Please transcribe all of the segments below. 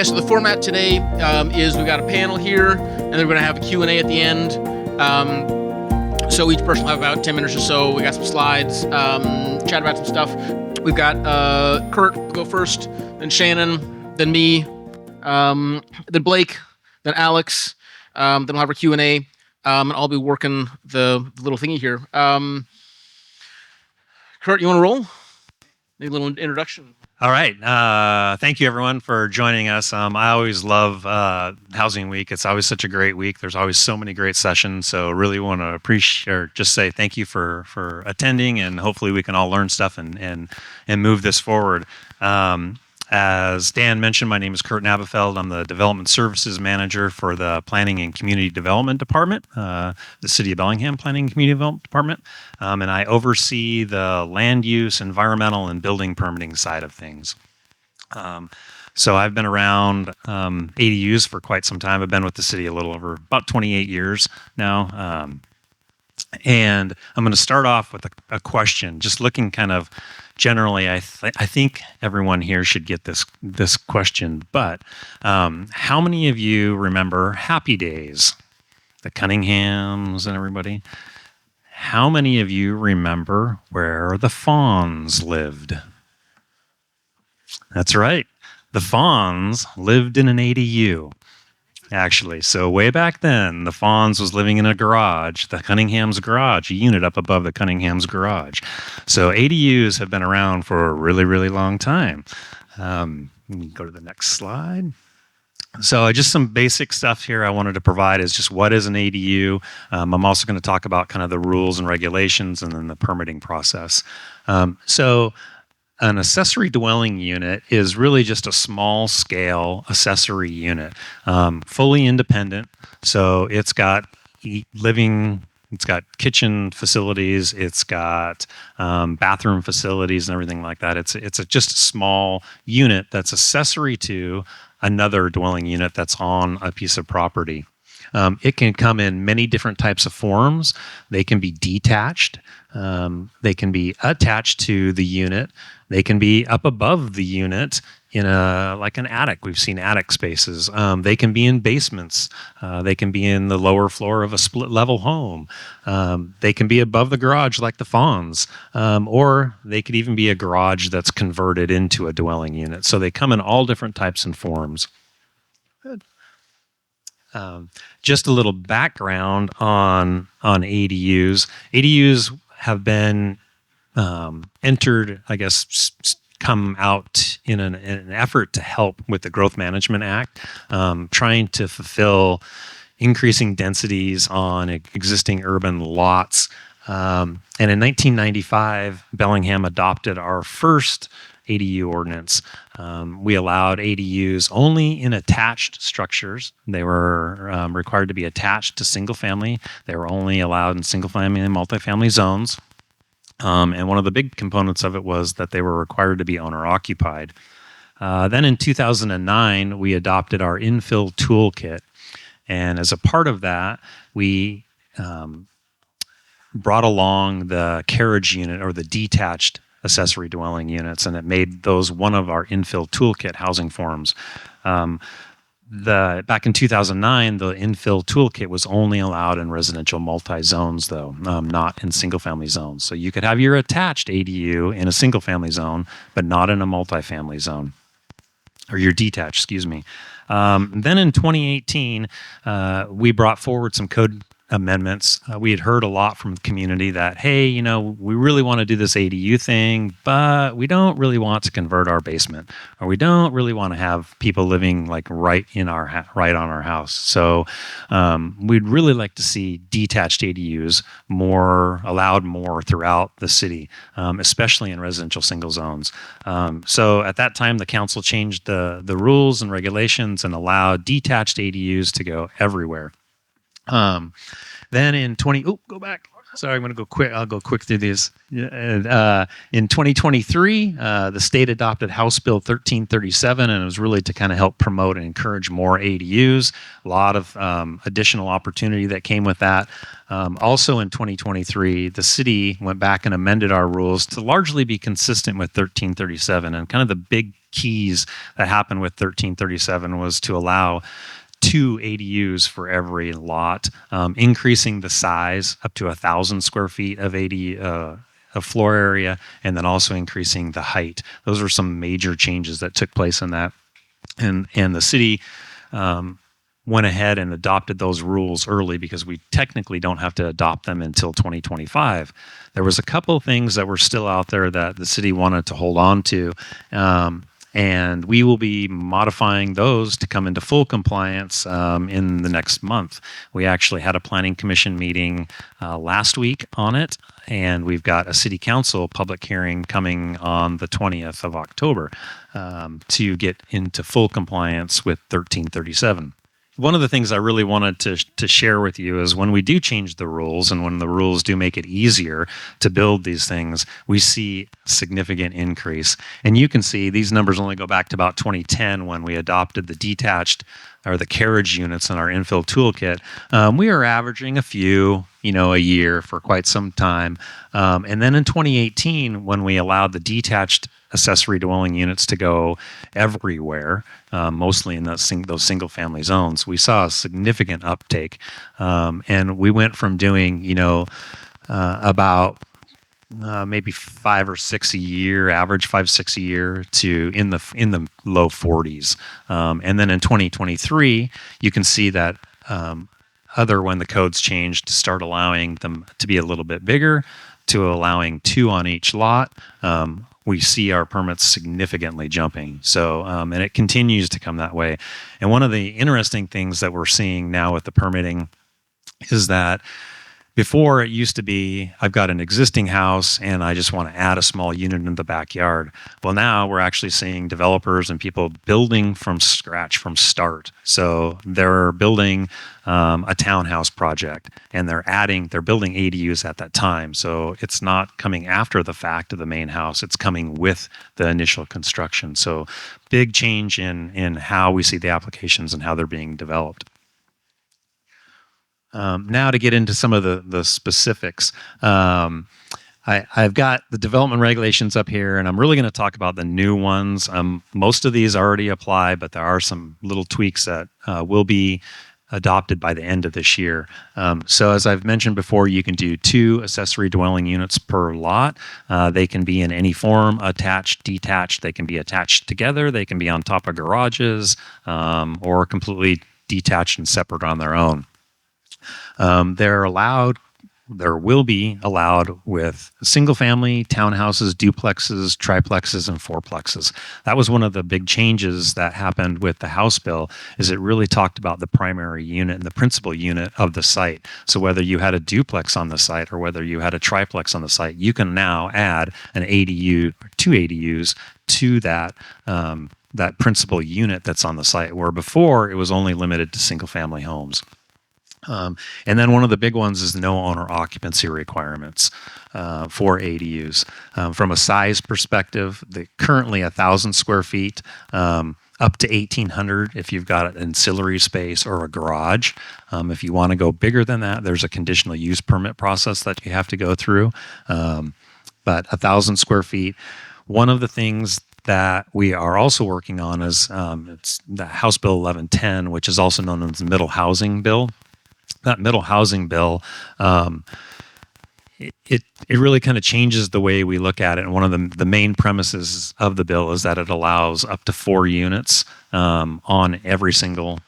So the format today is we've got a panel here, and then we're going to have a Q&A at the end. So each person will have about 10 minutes or so. We got some slides, chat about some stuff. We've got Kurt go first, then Shannon, then me, then Blake, then Alex, then we'll have our Q&A, and I'll be working the little thingy here. Kurt, you want to roll? Maybe a little introduction. All right. Thank you, everyone, for joining us. I always love Housing Week. It's always such a great week. There's always so many great sessions. So really want to appreciate, or just say thank you for attending, and hopefully we can all learn stuff and move this forward. As Dan mentioned, my name is Kurt Nabbefeld. I'm the Development Services Manager for the Planning and Community Development Department, the City of Bellingham Planning and Community Development Department, and I oversee the land use, environmental, and building permitting side of things. So I've been around ADUs for quite some time. I've been with the city a little over about 28 years now. And I'm going to start off with a question, just looking kind of generally. I think everyone here should get this question, but how many of you remember Happy Days, the Cunninghams and everybody? How many of you remember where the Fawns lived? That's right. The Fawns lived in an ADU. Actually, so way back then, the Fawns was living in a garage, the Cunningham's garage, a unit up above the Cunningham's garage. So ADUs have been around for a really, really long time. Go to the next slide. So just some basic stuff here I wanted to provide is just what is an ADU. I'm also going to talk about kind of the rules and regulations and then the permitting process. So an accessory dwelling unit is really just a small scale accessory unit, fully independent. So it's got it's got kitchen facilities, it's got bathroom facilities and everything like that. It's just a small unit that's accessory to another dwelling unit that's on a piece of property. It can come in many different types of forms. They can be detached. They can be attached to the unit. They can be up above the unit in like an attic. We've seen attic spaces. They can be in basements. They can be in the lower floor of a split level home. They can be above the garage like the Fawns, or they could even be a garage that's converted into a dwelling unit. So they come in all different types and forms. Good. Just a little background on ADUs. ADUs have been entered, I guess, come out in an effort to help with the Growth Management Act, trying to fulfill increasing densities on existing urban lots. And in 1995, Bellingham adopted our first ADU ordinance. We allowed ADUs only in attached structures. They were required to be attached to single family. They were only allowed in single family and multifamily zones. And one of the big components of it was that they were required to be owner occupied. Then in 2009, we adopted our infill toolkit. And as a part of that, we brought along the carriage unit or the detached accessory dwelling units, and it made those one of our infill toolkit housing forms. Back in 2009, the infill toolkit was only allowed in residential multi-zones, though, not in single-family zones. So you could have your attached ADU in a single-family zone, but not in a multi-family zone, or your detached, excuse me. Then in 2018, we brought forward some code amendments. We had heard a lot from the community that, hey, we really want to do this ADU thing, but we don't really want to convert our basement, or we don't really want to have people living like right on our house. So we'd really like to see detached ADUs allowed more throughout the city, especially in residential single zones. So at that time, the council changed the rules and regulations and allowed detached ADUs to go everywhere. Then in go back. Sorry, I'm going to go quick. I'll go quick through these. In 2023, the state adopted House Bill 1337, and it was really to kind of help promote and encourage more ADUs. A lot of additional opportunity that came with that. Also in 2023, the city went back and amended our rules to largely be consistent with 1337, and kind of the big keys that happened with 1337 was to allow 2 ADUs for every lot, increasing the size up to 1,000 square feet of of floor area, and then also increasing the height. Those were some major changes that took place in that. And the city went ahead and adopted those rules early because we technically don't have to adopt them until 2025. There was a couple of things that were still out there that the city wanted to hold on to. And we will be modifying those to come into full compliance in the next month. We actually had a planning commission meeting last week on it, and we've got a city council public hearing coming on the 20th of October to get into full compliance with 1337. One of the things I really wanted to share with you is when we do change the rules and when the rules do make it easier to build these things, we see significant increase. And you can see these numbers only go back to about 2010 when we adopted the detached or the carriage units in our infill toolkit. We are averaging a few, a year for quite some time. And then in 2018, when we allowed the detached accessory dwelling units to go everywhere, mostly in those single family zones, we saw a significant uptake. And we went from doing, about maybe 5 or 6 a year, average 5, 6 a year, to in the low 40s. And then in 2023, you can see that when the codes changed to start allowing them to be a little bit bigger, to allowing 2 on each lot, we see our permits significantly jumping. So, and it continues to come that way. And one of the interesting things that we're seeing now with the permitting is that before it used to be, I've got an existing house and I just want to add a small unit in the backyard. Well, now we're actually seeing developers and people building from scratch, from start. So they're building a townhouse project and they're building ADUs at that time. So it's not coming after the fact of the main house, it's coming with the initial construction. So big change in how we see the applications and how they're being developed. Now to get into some of the specifics, I've got the development regulations up here, and I'm really going to talk about the new ones. Most of these already apply, but there are some little tweaks that will be adopted by the end of this year. So as I've mentioned before, you can do 2 accessory dwelling units per lot. They can be in any form, attached, detached. They can be attached together. They can be on top of garages, or completely detached and separate on their own. There will be allowed with single-family townhouses, duplexes, triplexes, and fourplexes. That was one of the big changes that happened with the House bill, is it really talked about the primary unit and the principal unit of the site. So whether you had a duplex on the site or whether you had a triplex on the site, you can now add an ADU or 2 ADUs to that principal unit that's on the site, where before it was only limited to single-family homes. And then one of the big ones is no owner occupancy requirements for ADUs. From a size perspective, currently 1,000 square feet, up to 1,800 if you've got an ancillary space or a garage. If you want to go bigger than that, there's a conditional use permit process that you have to go through. But 1,000 square feet. One of the things that we are also working on is it's the House Bill 1110, which is also known as the Middle Housing Bill. That Middle Housing Bill, it really kind of changes the way we look at it. And one of the main premises of the bill is that it allows up to 4 units on every single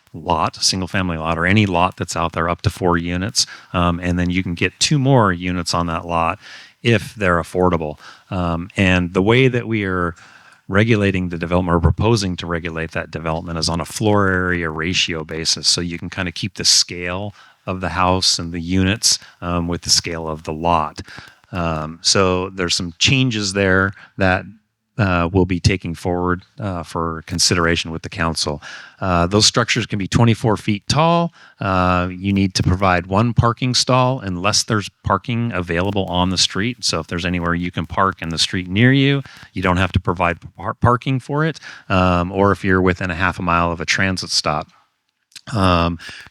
family lot, or any lot that's out there, up to 4 units. And then you can get 2 more units on that lot if they're affordable. And the way that we are regulating the development, or proposing to regulate that development, is on a floor area ratio basis. So you can kind of keep the scale of the house and the units with the scale of the lot. So there's some changes there that we'll be taking forward for consideration with the council. Those structures can be 24 feet tall. You need to provide 1 parking stall unless there's parking available on the street. So if there's anywhere you can park in the street near you, you don't have to provide parking for it, or if you're within a half a mile of a transit stop.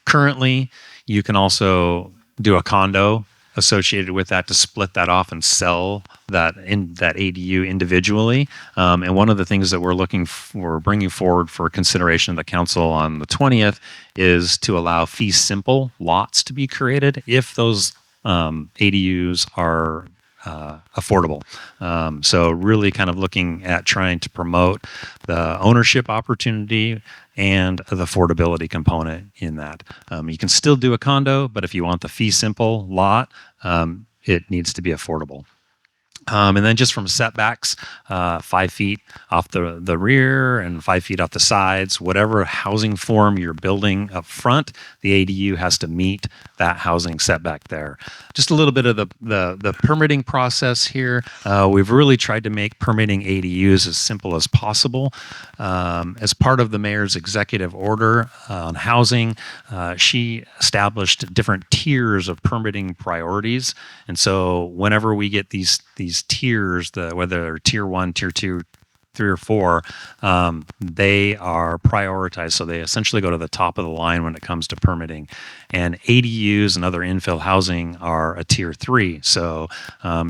Currently, you can also do a condo associated with that to split that off and sell that ADU individually. And one of the things that we're bringing forward for consideration of the council on the 20th is to allow fee simple lots to be created if those ADUs are affordable. So really kind of looking at trying to promote the ownership opportunity and the affordability component in that. You can still do a condo, but if you want the fee simple lot, it needs to be affordable. And then just from setbacks, 5 feet off the rear and 5 feet off the sides, whatever housing form you're building up front, the ADU has to meet that housing setback there. Just a little bit of the permitting process here. We've really tried to make permitting ADUs as simple as possible. As part of the mayor's executive order on housing, she established different tiers of permitting priorities. And so whenever we get these tiers, whether they're tier 1, tier 2, 3 or 4, they are prioritized. So they essentially go to the top of the line when it comes to permitting. And ADUs and other infill housing are a tier 3. So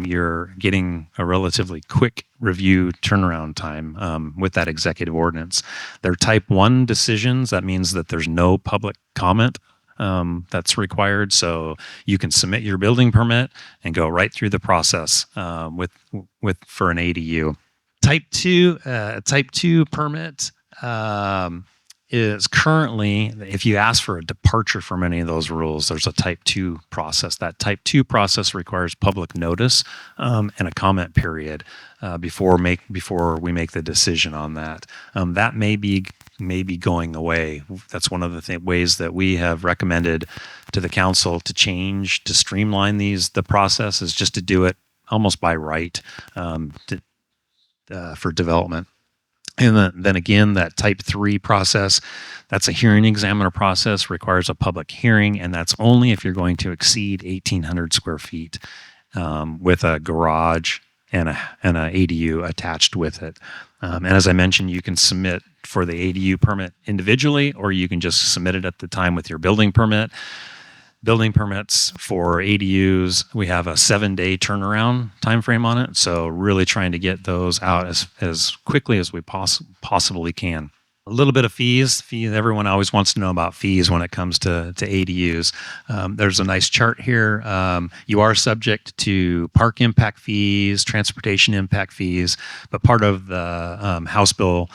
you're getting a relatively quick review turnaround time with that executive ordinance. They're type 1 decisions. That means that there's no public comment that's required. So you can submit your building permit and go right through the process for an ADU. Type 2 permit is currently, if you ask for a departure from any of those rules, there's a type 2 process. That type 2 process requires public notice and a comment period before we make the decision on that. That may be going away. That's one of the ways that we have recommended to the council to streamline the process is just to do it almost by right for development. And then again, that type 3 process, that's a hearing examiner process, requires a public hearing, and that's only if you're going to exceed 1,800 square feet with a garage and a ADU attached with it. And as I mentioned, you can submit for the ADU permit individually, or you can just submit it at the time with your building permit. Building permits for ADUs, we have a 7-day turnaround time frame on it. So really trying to get those out as quickly as we possibly can. A little bit of fees. Everyone always wants to know about fees when it comes to ADUs. There's a nice chart here. You are subject to park impact fees, transportation impact fees, but part of the House Bill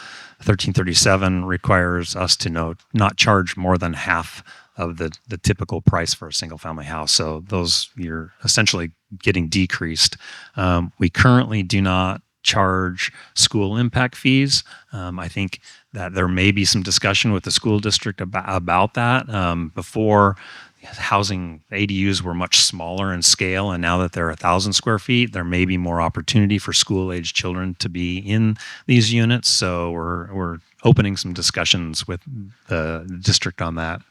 1337 requires us to not charge more than half of the typical price for a single family house. So those, you're essentially getting decreased. We currently do not charge school impact fees. I think that there may be some discussion with the school district about that. Before, housing ADUs were much smaller in scale, and now that they're 1,000 square feet, there may be more opportunity for school-age children to be in these units. So we're opening some discussions with the district on that.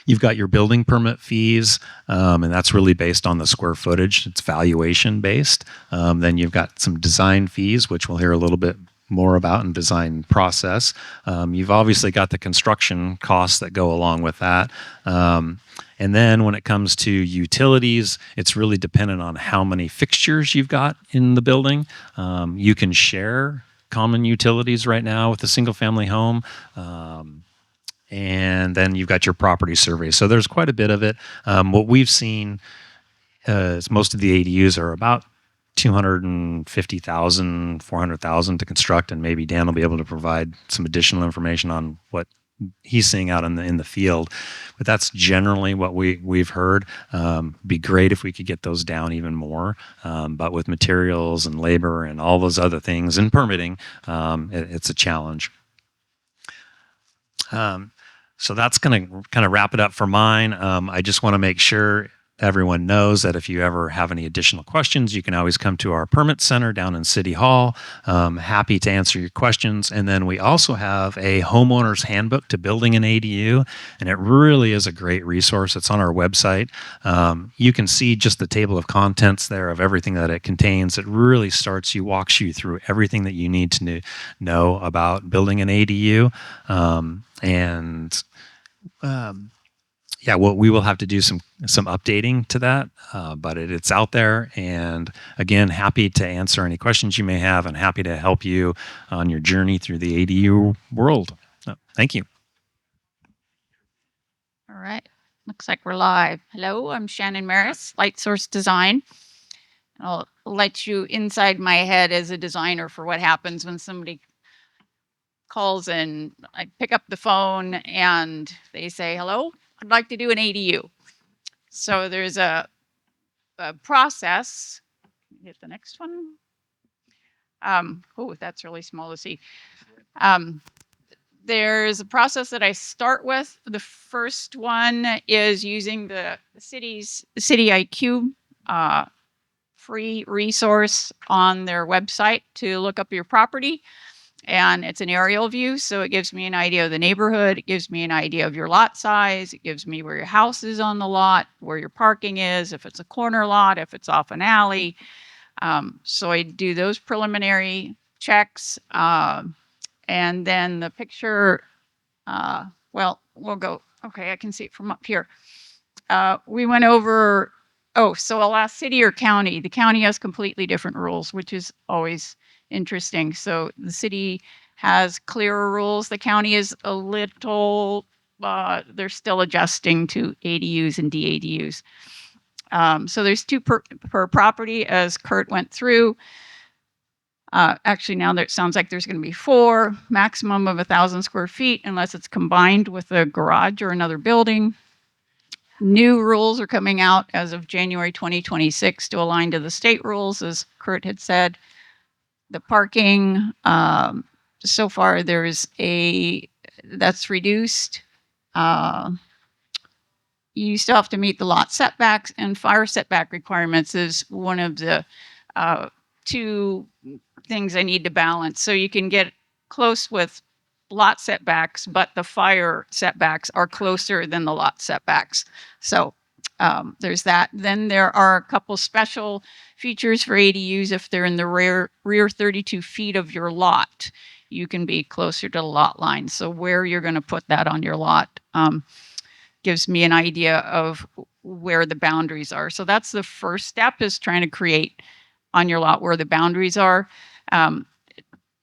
You've got your building permit fees, and that's really based on the square footage. It's valuation based. Then you've got some design fees, which we'll hear a little bit more about in design process. You've obviously got the construction costs that go along with that. And then when it comes to utilities, it's really dependent on how many fixtures you've got in the building. You can share common utilities right now with a single family home. And then you've got your property survey. So there's quite a bit of it. What we've seen is most of the ADUs are about $250,000, $400,000 to construct, and maybe Dan will be able to provide some additional information on what he's seeing out in the field. But that's generally what we've heard. Be great if we could get those down even more. But with materials and labor and all those other things and permitting, it's a challenge. So that's going to kind of wrap it up for mine. I just want to make sure everyone knows that if you ever have any additional questions, you can always come to our permit center down in City Hall. Happy to answer your questions. And then we also have a homeowner's handbook to building an ADU, and it really is a great resource. It's on our website. You can see just the table of contents there of everything that it contains. It really walks you through everything that you need to know about building an ADU. yeah, well, we will have to do some updating to that, but it's out there. And again, happy to answer any questions you may have, and happy to help you on your journey through the ADU world. Thank you. All right. Looks like we're live. Hello, I'm Sharron Maris, Light Source Design. I'll let you inside my head as a designer for what happens when somebody calls and I pick up the phone and they say, hello, I'd like to do an ADU. So there's a process. Hit the next one. Oh, that's really small to see. There's a process that I start with. The first one is using the City IQ free resource on their website to look up your property. And it's an aerial view, so it gives me an idea of the neighborhood. It gives me an idea of your lot size. It gives me where your house is on the lot, where your parking is, if it's a corner lot, if it's off an alley. So I do those preliminary checks. And then the picture, well, we'll go, okay, I can see it from up here. We went over, so I'll ask city or county. The county has completely different rules, which is always interesting. So the city has clearer rules. The county is a little, they're still adjusting to ADUs and DADUs. So there's two per property, as Kurt went through. Actually, now it sounds like there's going to be 4, maximum of 1,000 square feet, unless it's combined with a garage or another building. New rules are coming out as of January 2026 to align to the state rules, as Kurt had said. The parking, so far that's reduced. You still have to meet the lot setbacks, and fire setback requirements is one of the 2 things I need to balance. So you can get close with lot setbacks, but the fire setbacks are closer than the lot setbacks. So there's that. Then there are a couple special features for ADUs. If they're in the rear 32 feet of your lot, you can be closer to the lot line. So where you're going to put that on your lot gives me an idea of where the boundaries are. So that's the first step, is trying to create on your lot where the boundaries are.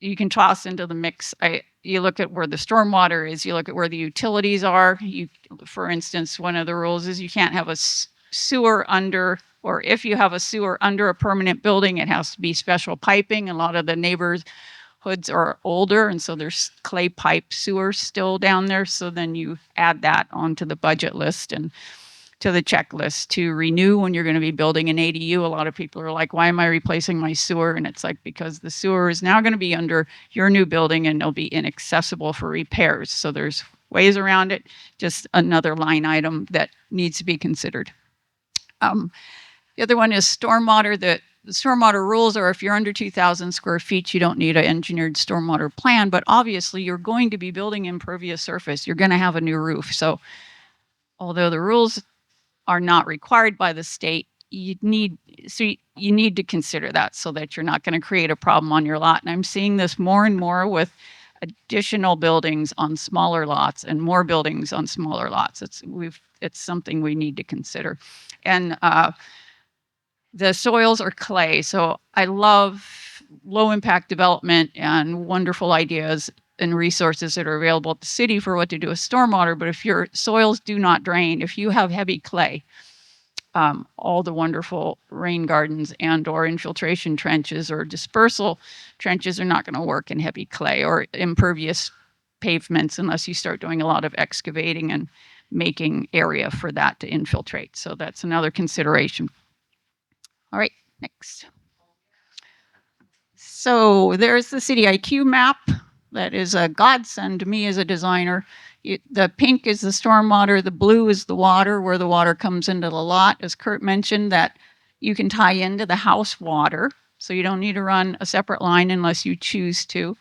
You can toss into the mix. You look at where the stormwater is. You look at where the utilities are. For instance, one of the rules is you can't have a sewer under, or if you have a sewer under a permanent building, it has to be special piping. A lot of the neighborhoods are older, and so there's clay pipe sewers still down there. So then you add that onto the budget list and to the checklist to renew when you're going to be building an ADU. A lot of people are like, why am I replacing my sewer? And it's like, because the sewer is now going to be under your new building and it'll be inaccessible for repairs. So there's ways around it. Just another line item that needs to be considered. The other one is stormwater. The stormwater rules are if you're under 2,000 square feet, you don't need an engineered stormwater plan, but obviously you're going to be building impervious surface. You're going to have a new roof. So although the rules are not required by the state, you need to consider that so that you're not going to create a problem on your lot. And I'm seeing this more and more with additional buildings on smaller lots and more buildings on smaller lots. It's something we need to consider. And the soils are clay. So I love low impact development and wonderful ideas and resources that are available at the city for what to do with stormwater. But if your soils do not drain, if you have heavy clay, all the wonderful rain gardens and or infiltration trenches or dispersal trenches are not going to work in heavy clay or impervious pavements unless you start doing a lot of excavating and making area for that to infiltrate. So that's another consideration. All right, next. So there's the City IQ map. That is a godsend to me as a designer. The pink is the stormwater, the blue is the water, where the water comes into the lot. As Kurt mentioned, that you can tie into the house water, so you don't need to run a separate line unless you choose to.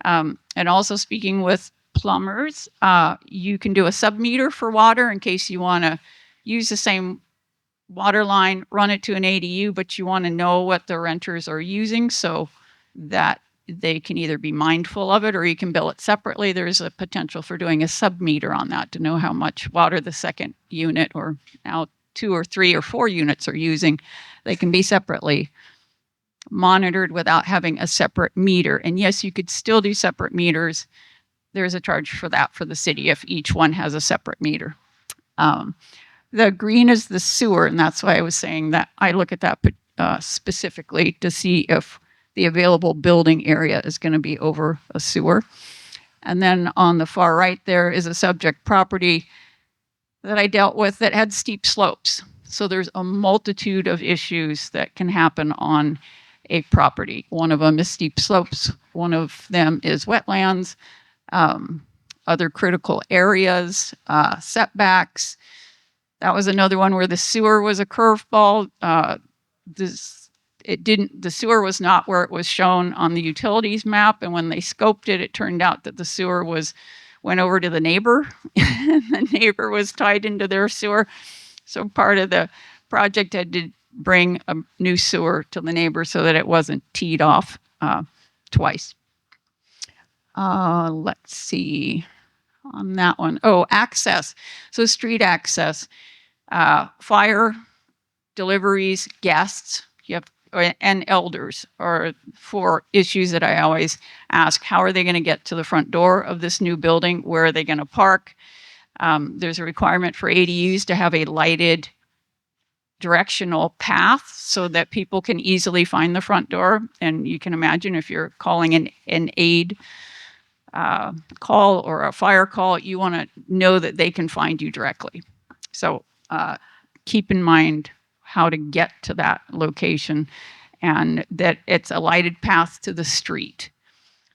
And also speaking with plumbers, you can do a sub-meter for water in case you want to use the same water line, run it to an ADU, but you want to know what the renters are using, so that they can either be mindful of it or you can bill it separately. There's a potential for doing a sub-meter on that to know how much water the second unit, or now 2 or 3 or 4 units, are using. They can be separately monitored without having a separate meter. And yes, you could still do separate meters. There's a charge for that for the city if each one has a separate meter. The green is the sewer, and that's why I was saying that I look at that specifically to see if the available building area is going to be over a sewer. And then on the far right there is a subject property that I dealt with that had steep slopes. So there's a multitude of issues that can happen on a property. One of them is steep slopes. One of them is wetlands, other critical areas, setbacks. That was another one where the sewer was a curveball. The sewer was not where it was shown on the utilities map, and when they scoped it, it turned out that the sewer went over to the neighbor, and the neighbor was tied into their sewer. So part of the project had to bring a new sewer to the neighbor so that it wasn't teed off twice. Let's see on that one. Oh, access. So street access, fire, deliveries, guests, and elders are 4 issues that I always ask. How are they going to get to the front door of this new building? Where are they going to park? There's a requirement for ADUs to have a lighted directional path so that people can easily find the front door. And you can imagine if you're calling an aid call or a fire call, you want to know that they can find you directly. So keep in mind how to get to that location and that it's a lighted path to the street.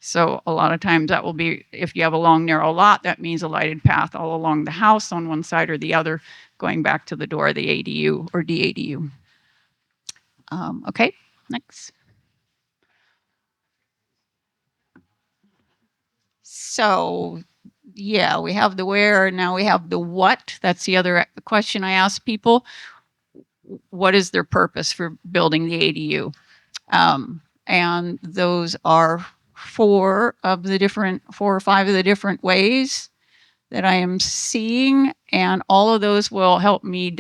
So a lot of times that will be, if you have a long, narrow lot, that means a lighted path all along the house on one side or the other, going back to the door of the ADU or DADU. Okay, next. So yeah, we have the where, now we have the what. That's the other question I ask people. What is their purpose for building the ADU? And those are 4 or 5 of the different ways that I am seeing, and all of those will help me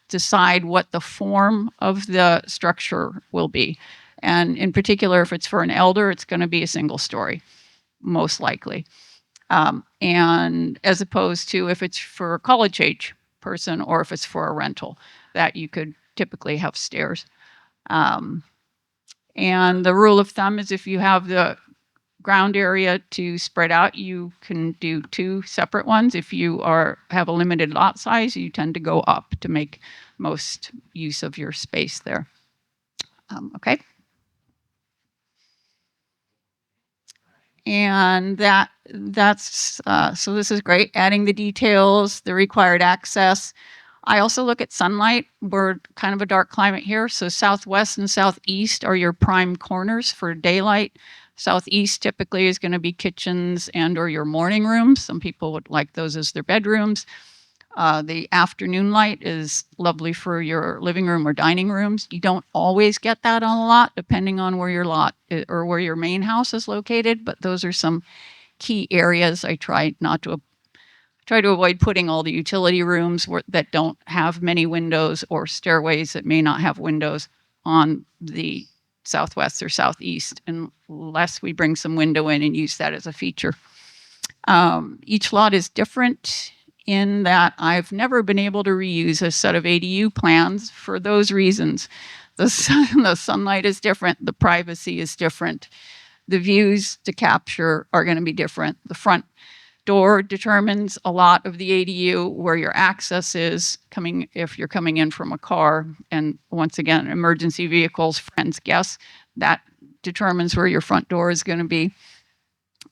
decide what the form of the structure will be. And in particular, if it's for an elder, it's going to be a single story, most likely. And as opposed to if it's for a college age person or if it's for a rental, that you could typically have stairs. And the rule of thumb is if you have the ground area to spread out, you can do 2 separate ones. If you have a limited lot size, you tend to go up to make most use of your space there. Okay. And that's so this is great. Adding the details, the required access. I also look at sunlight. We're kind of a dark climate here, so southwest and southeast are your prime corners for daylight. Southeast typically is going to be kitchens and or your morning rooms. Some people would like those as their bedrooms. The afternoon light is lovely for your living room or dining rooms. You don't always get that on a lot, depending on where your lot or where your main house is located, but those are some key areas. I try to avoid putting all the utility rooms that don't have many windows or stairways that may not have windows on the southwest or southeast, unless we bring some window in and use that as a feature. Each lot is different in that I've never been able to reuse a set of ADU plans for those reasons. The sunlight is different, the privacy is different, the views to capture are going to be different. The front door determines a lot of the ADU, where your access is if you're coming in from a car, and once again, emergency vehicles, friends, guests, that determines where your front door is going to be.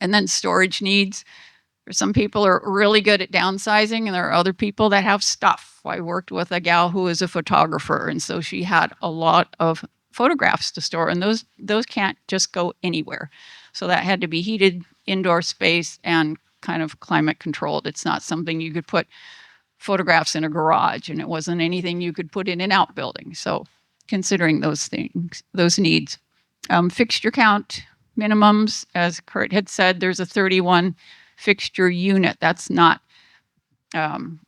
And then storage needs. Some people are really good at downsizing, and there are other people that have stuff. I worked with a gal who is a photographer, and so she had a lot of photographs to store, and those can't just go anywhere. So that had to be heated indoor space and kind of climate controlled. It's not something you could put photographs in a garage, and it wasn't anything you could put in an outbuilding. So considering those things, those needs. Fixture count, minimums. As Kurt had said, there's a 31 fixture unit. That's not,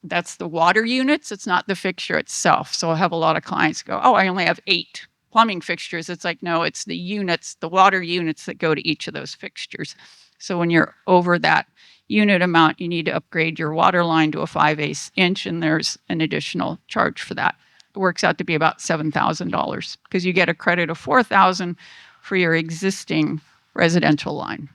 that's the water units. It's not the fixture itself. So I have a lot of clients go, oh, I only have 8 plumbing fixtures. It's like, no, it's the units, the water units that go to each of those fixtures. So when you're over that unit amount, you need to upgrade your water line to a 5/8 inch, and there's an additional charge for that. It works out to be about $7,000 because you get a credit of $4,000 for your existing residential line.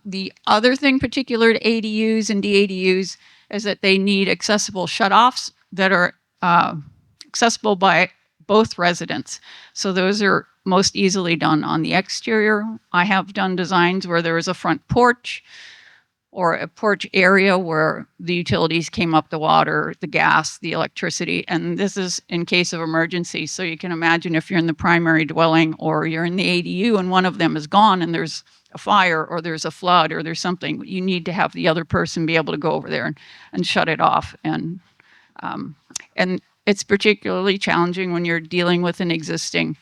The other thing particular to ADUs and DADUs is that they need accessible shutoffs that are accessible by both residents. So those are most easily done on the exterior. I have done designs where there is a front porch or a porch area where the utilities came up, the water, the gas, the electricity, and this is in case of emergency. So you can imagine if you're in the primary dwelling or you're in the ADU and one of them is gone and there's a fire or there's a flood or there's something, you need to have the other person be able to go over there and shut it off. And it's particularly challenging when you're dealing with an existing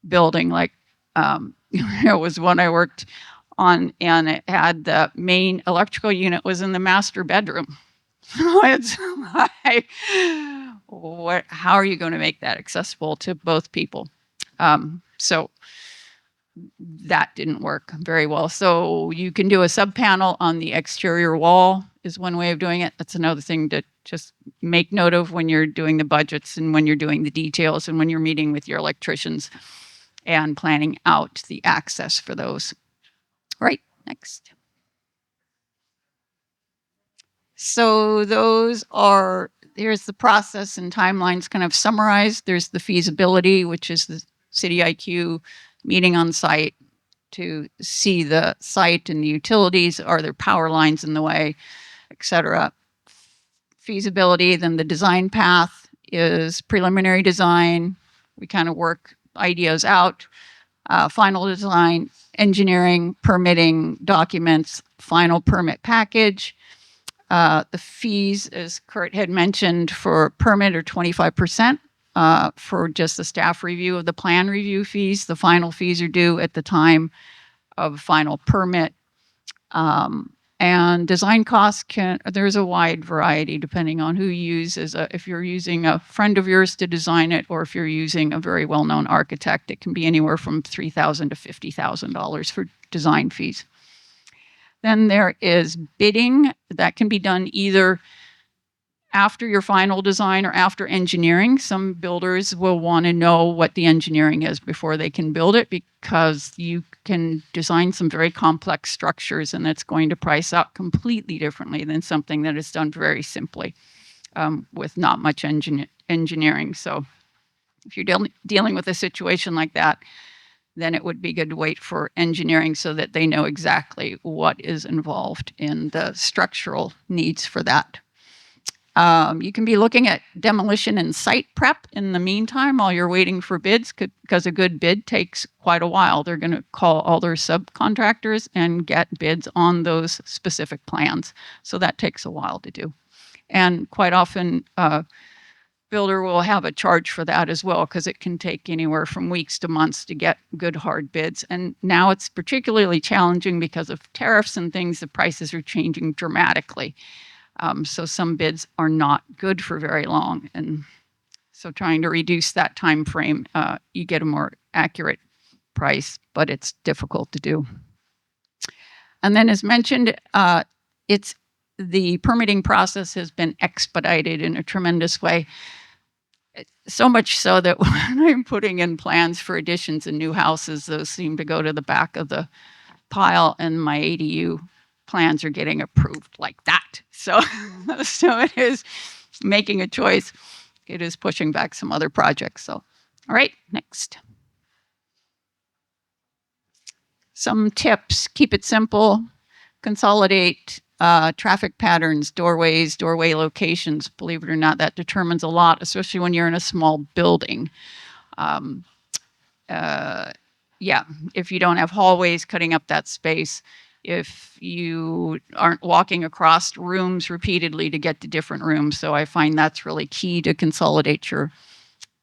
building. Like there was one I worked on, and it had the main electrical unit was in the master bedroom. It's like, how are you going to make that accessible to both people? So that didn't work very well. So you can do a sub panel on the exterior wall is one way of doing it. That's another thing to just make note of when you're doing the budgets and when you're doing the details and when you're meeting with your electricians and planning out the access for those. Right, next. So here's the process and timelines kind of summarized. There's the feasibility, which is the city IQ meeting on site to see the site and the utilities. Are there power lines in the way, etc. Feasibility, then the design path is preliminary design. We kind of work ideas out. Final design, engineering, permitting, documents, final permit package. The fees, as Kurt had mentioned, for permit are 25%. For just the staff review of the plan review fees. The final fees are due at the time of final permit. And design costs there's a wide variety depending on who you use. If you're using a friend of yours to design it, or if you're using a very well-known architect, it can be anywhere from $3,000 to $50,000 for design fees. Then there is bidding. That can be done either after your final design or after engineering. Some builders will want to know what the engineering is before they can build it, because you can design some very complex structures and it's going to price out completely differently than something that is done very simply with not much engineering. So if you're dealing with a situation like that, then it would be good to wait for engineering so that they know exactly what is involved in the structural needs for that. You can be looking at demolition and site prep in the meantime while you're waiting for bids, because a good bid takes quite a while. They're going to call all their subcontractors and get bids on those specific plans. So that takes a while to do. And quite often, builder will have a charge for that as well, because it can take anywhere from weeks to months to get good hard bids. And now it's particularly challenging because of tariffs and things. The prices are changing dramatically. So some bids are not good for very long. And so trying to reduce that time frame, you get a more accurate price, but it's difficult to do. And then as mentioned, the permitting process has been expedited in a tremendous way. So much so that when I'm putting in plans for additions and new houses, those seem to go to the back of the pile, and my ADU plans are getting approved like that. So it is making a choice. It is pushing back some other projects. So, all right, next. Some tips: keep it simple, consolidate traffic patterns, doorways, doorway locations. Believe it or not, that determines a lot, especially when you're in a small building. If you don't have hallways, cutting up that space. If you aren't walking across rooms repeatedly to get to different rooms. So I find that's really key to consolidate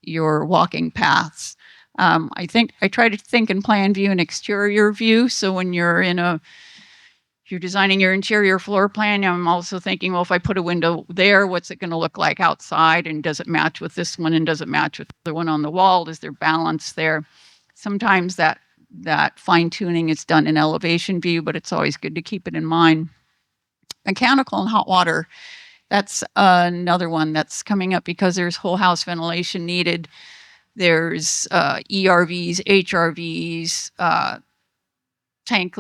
your walking paths. I think I try to think in plan view and exterior view. So when you're designing your interior floor plan, I'm also thinking, well, if I put a window there, what's it going to look like outside? And does it match with this one? And does it match with the one on the wall? Is there balance there? Sometimes that fine tuning is done in elevation view, but it's always good to keep it in mind. Mechanical and hot water, that's another one that's coming up because there's whole house ventilation needed. There's ERVs, HRVs, tank,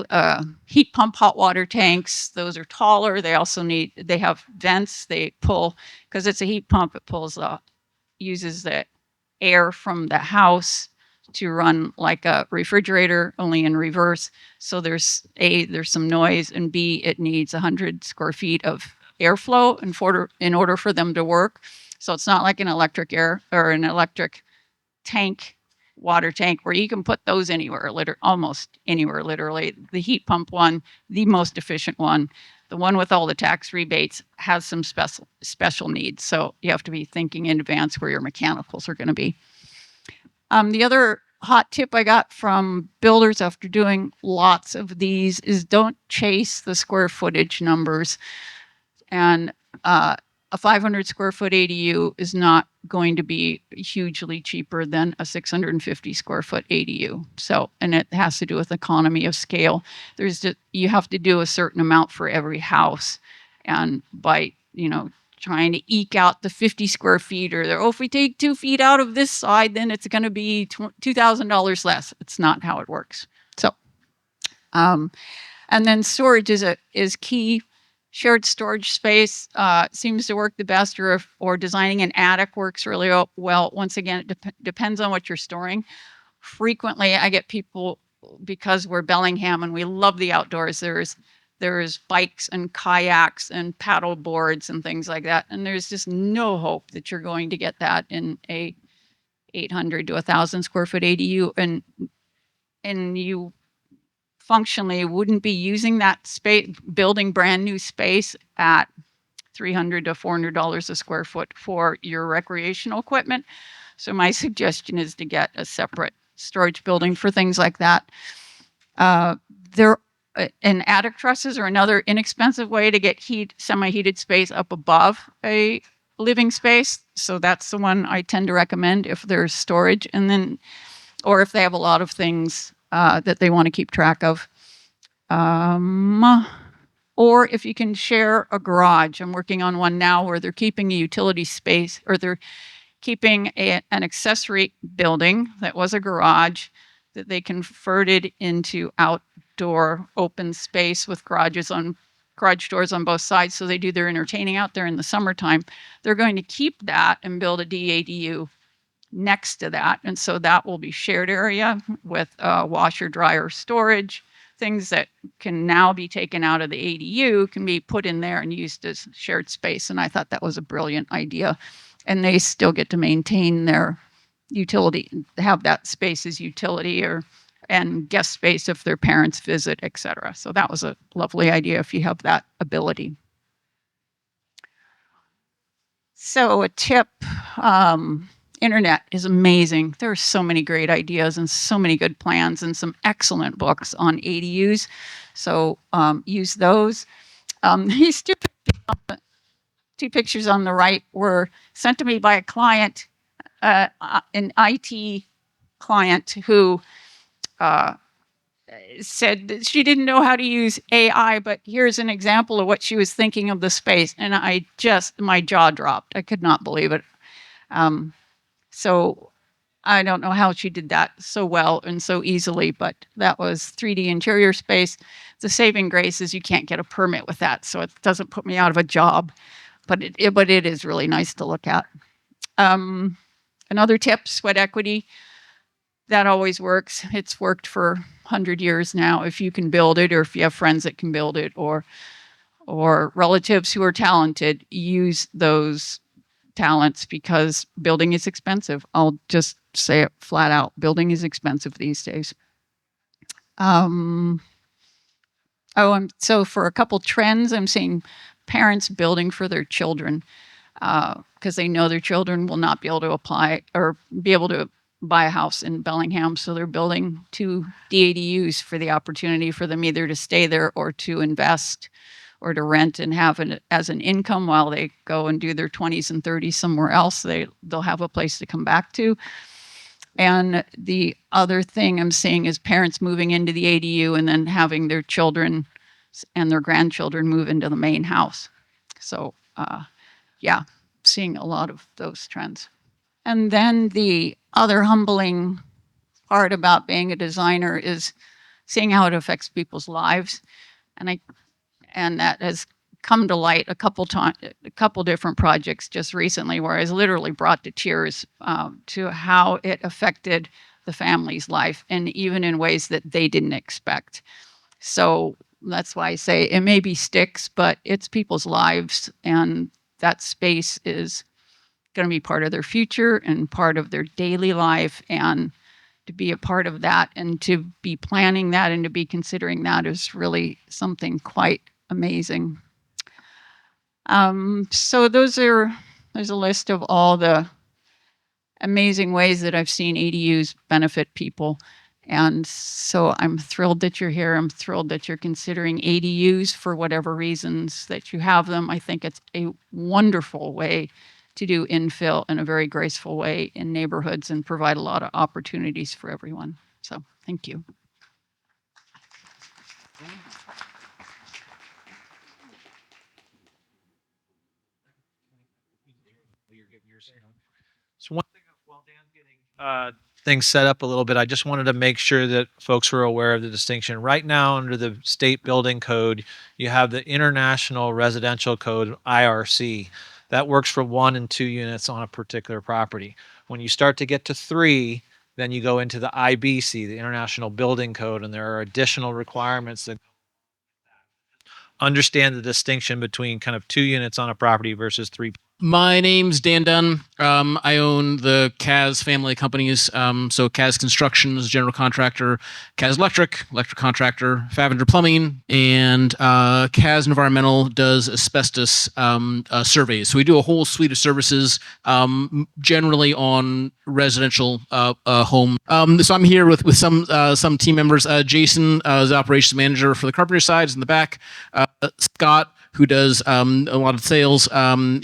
heat pump hot water tanks. Those are taller. They also they have vents. They pull, because it's a heat pump, it uses the air from the house to run like a refrigerator, only in reverse. So there's some noise, and B, it needs 100 square feet of airflow in order for them to work. So it's not like an electric tank, water tank, where you can put those anywhere, almost anywhere, literally. The heat pump one, the most efficient one, the one with all the tax rebates, has some special needs. So you have to be thinking in advance where your mechanicals are going to be. The other hot tip I got from builders after doing lots of these is don't chase the square footage numbers. And a 500 square foot ADU is not going to be hugely cheaper than a 650 square foot ADU. So, and it has to do with economy of scale. You have to do a certain amount for every house. And by, trying to eke out the 50 square feet, or if we take 2 feet out of this side, then it's going to be $2,000 less. It's not how it works. So, and then storage is key. Shared storage space seems to work the best, or designing an attic works really well. Once again, it depends on what you're storing. Frequently, I get people, because we're Bellingham and we love the outdoors, there's bikes and kayaks and paddle boards and things like that. And there's just no hope that you're going to get that in a 800 to 1,000 square foot ADU. And you functionally wouldn't be using that space, building brand new space at $300 to $400 a square foot for your recreational equipment. So my suggestion is to get a separate storage building for things like that. And attic trusses are another inexpensive way to get semi-heated space up above a living space. So that's the one I tend to recommend if there's storage, and then, or if they have a lot of things that they want to keep track of. Or if you can share a garage. I'm working on one now where they're keeping a utility space, or they're keeping an accessory building that was a garage that they converted into outdoor open space with garage doors on both sides. So they do their entertaining out there in the summertime. They're going to keep that and build a DADU next to that. And so that will be shared area with washer, dryer, storage. Things that can now be taken out of the ADU can be put in there and used as shared space. And I thought that was a brilliant idea. And they still get to maintain their utility, have that space as utility and guest space if their parents visit, etc. So that was a lovely idea if you have that ability. So a tip, internet is amazing. There are so many great ideas and so many good plans and some excellent books on ADUs. So use those. These two pictures on the right were sent to me by a client, an IT client who said that she didn't know how to use AI, but here's an example of what she was thinking of the space. And my jaw dropped. I could not believe it. So I don't know how she did that so well and so easily, but that was 3D interior space. The saving grace is you can't get a permit with that, so it doesn't put me out of a job, but it is really nice to look at. Another tip, sweat equity. That always works. It's worked for 100 years now. If you can build it, or if you have friends that can build it, or relatives who are talented, use those talents, because building is expensive. I'll just say it flat out. Building is expensive these days. And so for a couple trends, I'm seeing parents building for their children because they know their children will not be able to apply or be able to buy a house in Bellingham, so they're building 2 DADUs for the opportunity for them either to stay there or to invest or to rent and have it as an income while they go and do their 20s and 30s somewhere else. They'll have a place to come back to. And the other thing I'm seeing is parents moving into the ADU and then having their children and their grandchildren move into the main house. So yeah, seeing a lot of those trends. And then the other humbling part about being a designer is seeing how it affects people's lives. And that has come to light a couple different projects just recently where I was literally brought to tears to how it affected the family's life, and even in ways that they didn't expect. So that's why I say it may be sticks, but it's people's lives, and that space is going to be part of their future and part of their daily life. And to be a part of that and to be planning that and to be considering that is really something quite amazing. So there's a list of all the amazing ways that I've seen ADUs benefit people. And so I'm thrilled that you're here. I'm thrilled that you're considering ADUs for whatever reasons that you have them. I think it's a wonderful way to do infill in a very graceful way in neighborhoods and provide a lot of opportunities for everyone. So thank you. So one thing, while Dan's getting things set up a little bit, I just wanted to make sure that folks were aware of the distinction. Right now, under the state building code, you have the International Residential Code, IRC. That works for 1 and 2 units on a particular property. When you start to get to 3, then you go into the IBC, the International Building Code, and there are additional requirements that understand the distinction between kind of 2 units on a property versus 3. My name's Dan Dunne. I own the CAZ family of companies. So CAZ Construction is general contractor, CAZ Electric contractor, Favinger Plumbing, and CAZ Environmental does asbestos surveys. So we do a whole suite of services, generally on residential home. So I'm here with some team members. Jason is the operations manager for the carpenter side, is in the back. Scott, who does a lot of sales,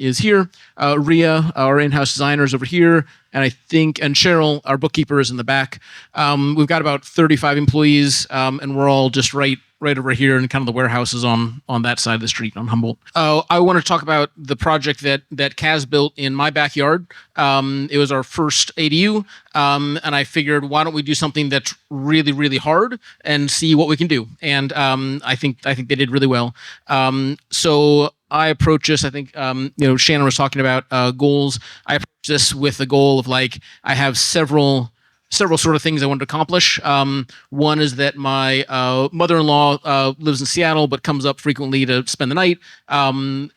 is here. Rhea, our in-house designer, is over here. And Cheryl, our bookkeeper, is in the back. We've got about 35 employees, and we're all just right over here in kind of the warehouses on that side of the street on Humboldt. I want to talk about the project that CAZ built in my backyard. It was our first ADU, and I figured, why don't we do something that's really, really hard and see what we can do? And I think they did really well. So I approach this. I think Shannon was talking about goals. I approach this with the goal of I have several sort of things I wanted to accomplish. One is that my mother-in-law lives in Seattle, but comes up frequently to spend the night.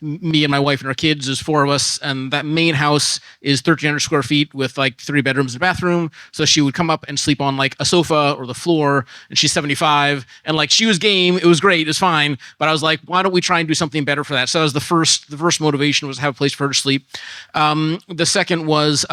Me and my wife and our kids, there's 4 of us, and that main house is 1,300 square feet with 3 bedrooms and a bathroom. So she would come up and sleep on a sofa or the floor, and she's 75, and she was game. It was great. It was fine. But I was like, why don't we try and do something better for that? So that was the first motivation, was to have a place for her to sleep. The second was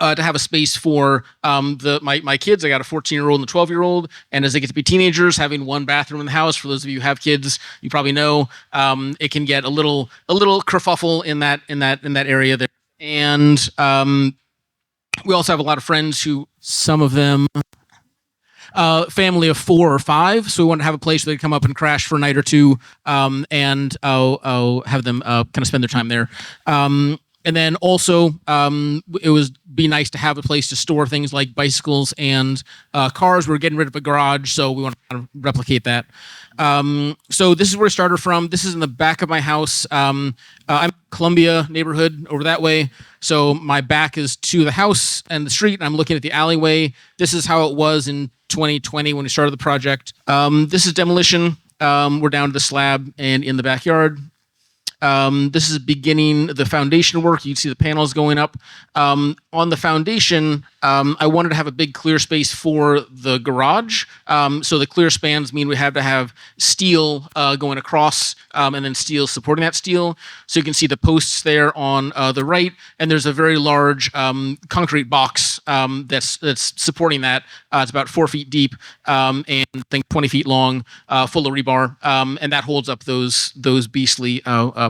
to have a space for my kids. I got a 14-year-old and a 12-year-old, and as they get to be teenagers, having 1 bathroom in the house. For those of you who have kids, you probably know it can get a little kerfuffle in that area there. And we also have a lot of friends who, some of them, family of 4 or 5. So we want to have a place where they come up and crash for a night or two, and I'll have them kind of spend their time there. And then also, it was be nice to have a place to store things like bicycles and cars. We're getting rid of a garage, so we want to kind of replicate that. So this is where I started from. This is in the back of my house. I'm in Columbia neighborhood over that way. So my back is to the house and the street, and I'm looking at the alleyway. This is how it was in 2020 when we started the project. This is demolition. We're down to the slab and in the backyard. This is beginning the foundation work. You can see the panels going up. On the foundation, I wanted to have a big clear space for the garage. So the clear spans mean we have to have steel going across and then steel supporting that steel. So you can see the posts there on the right, and there's a very large concrete box that's supporting that. It's about 4 feet deep and I think 20 feet long, full of rebar, and that holds up those beastly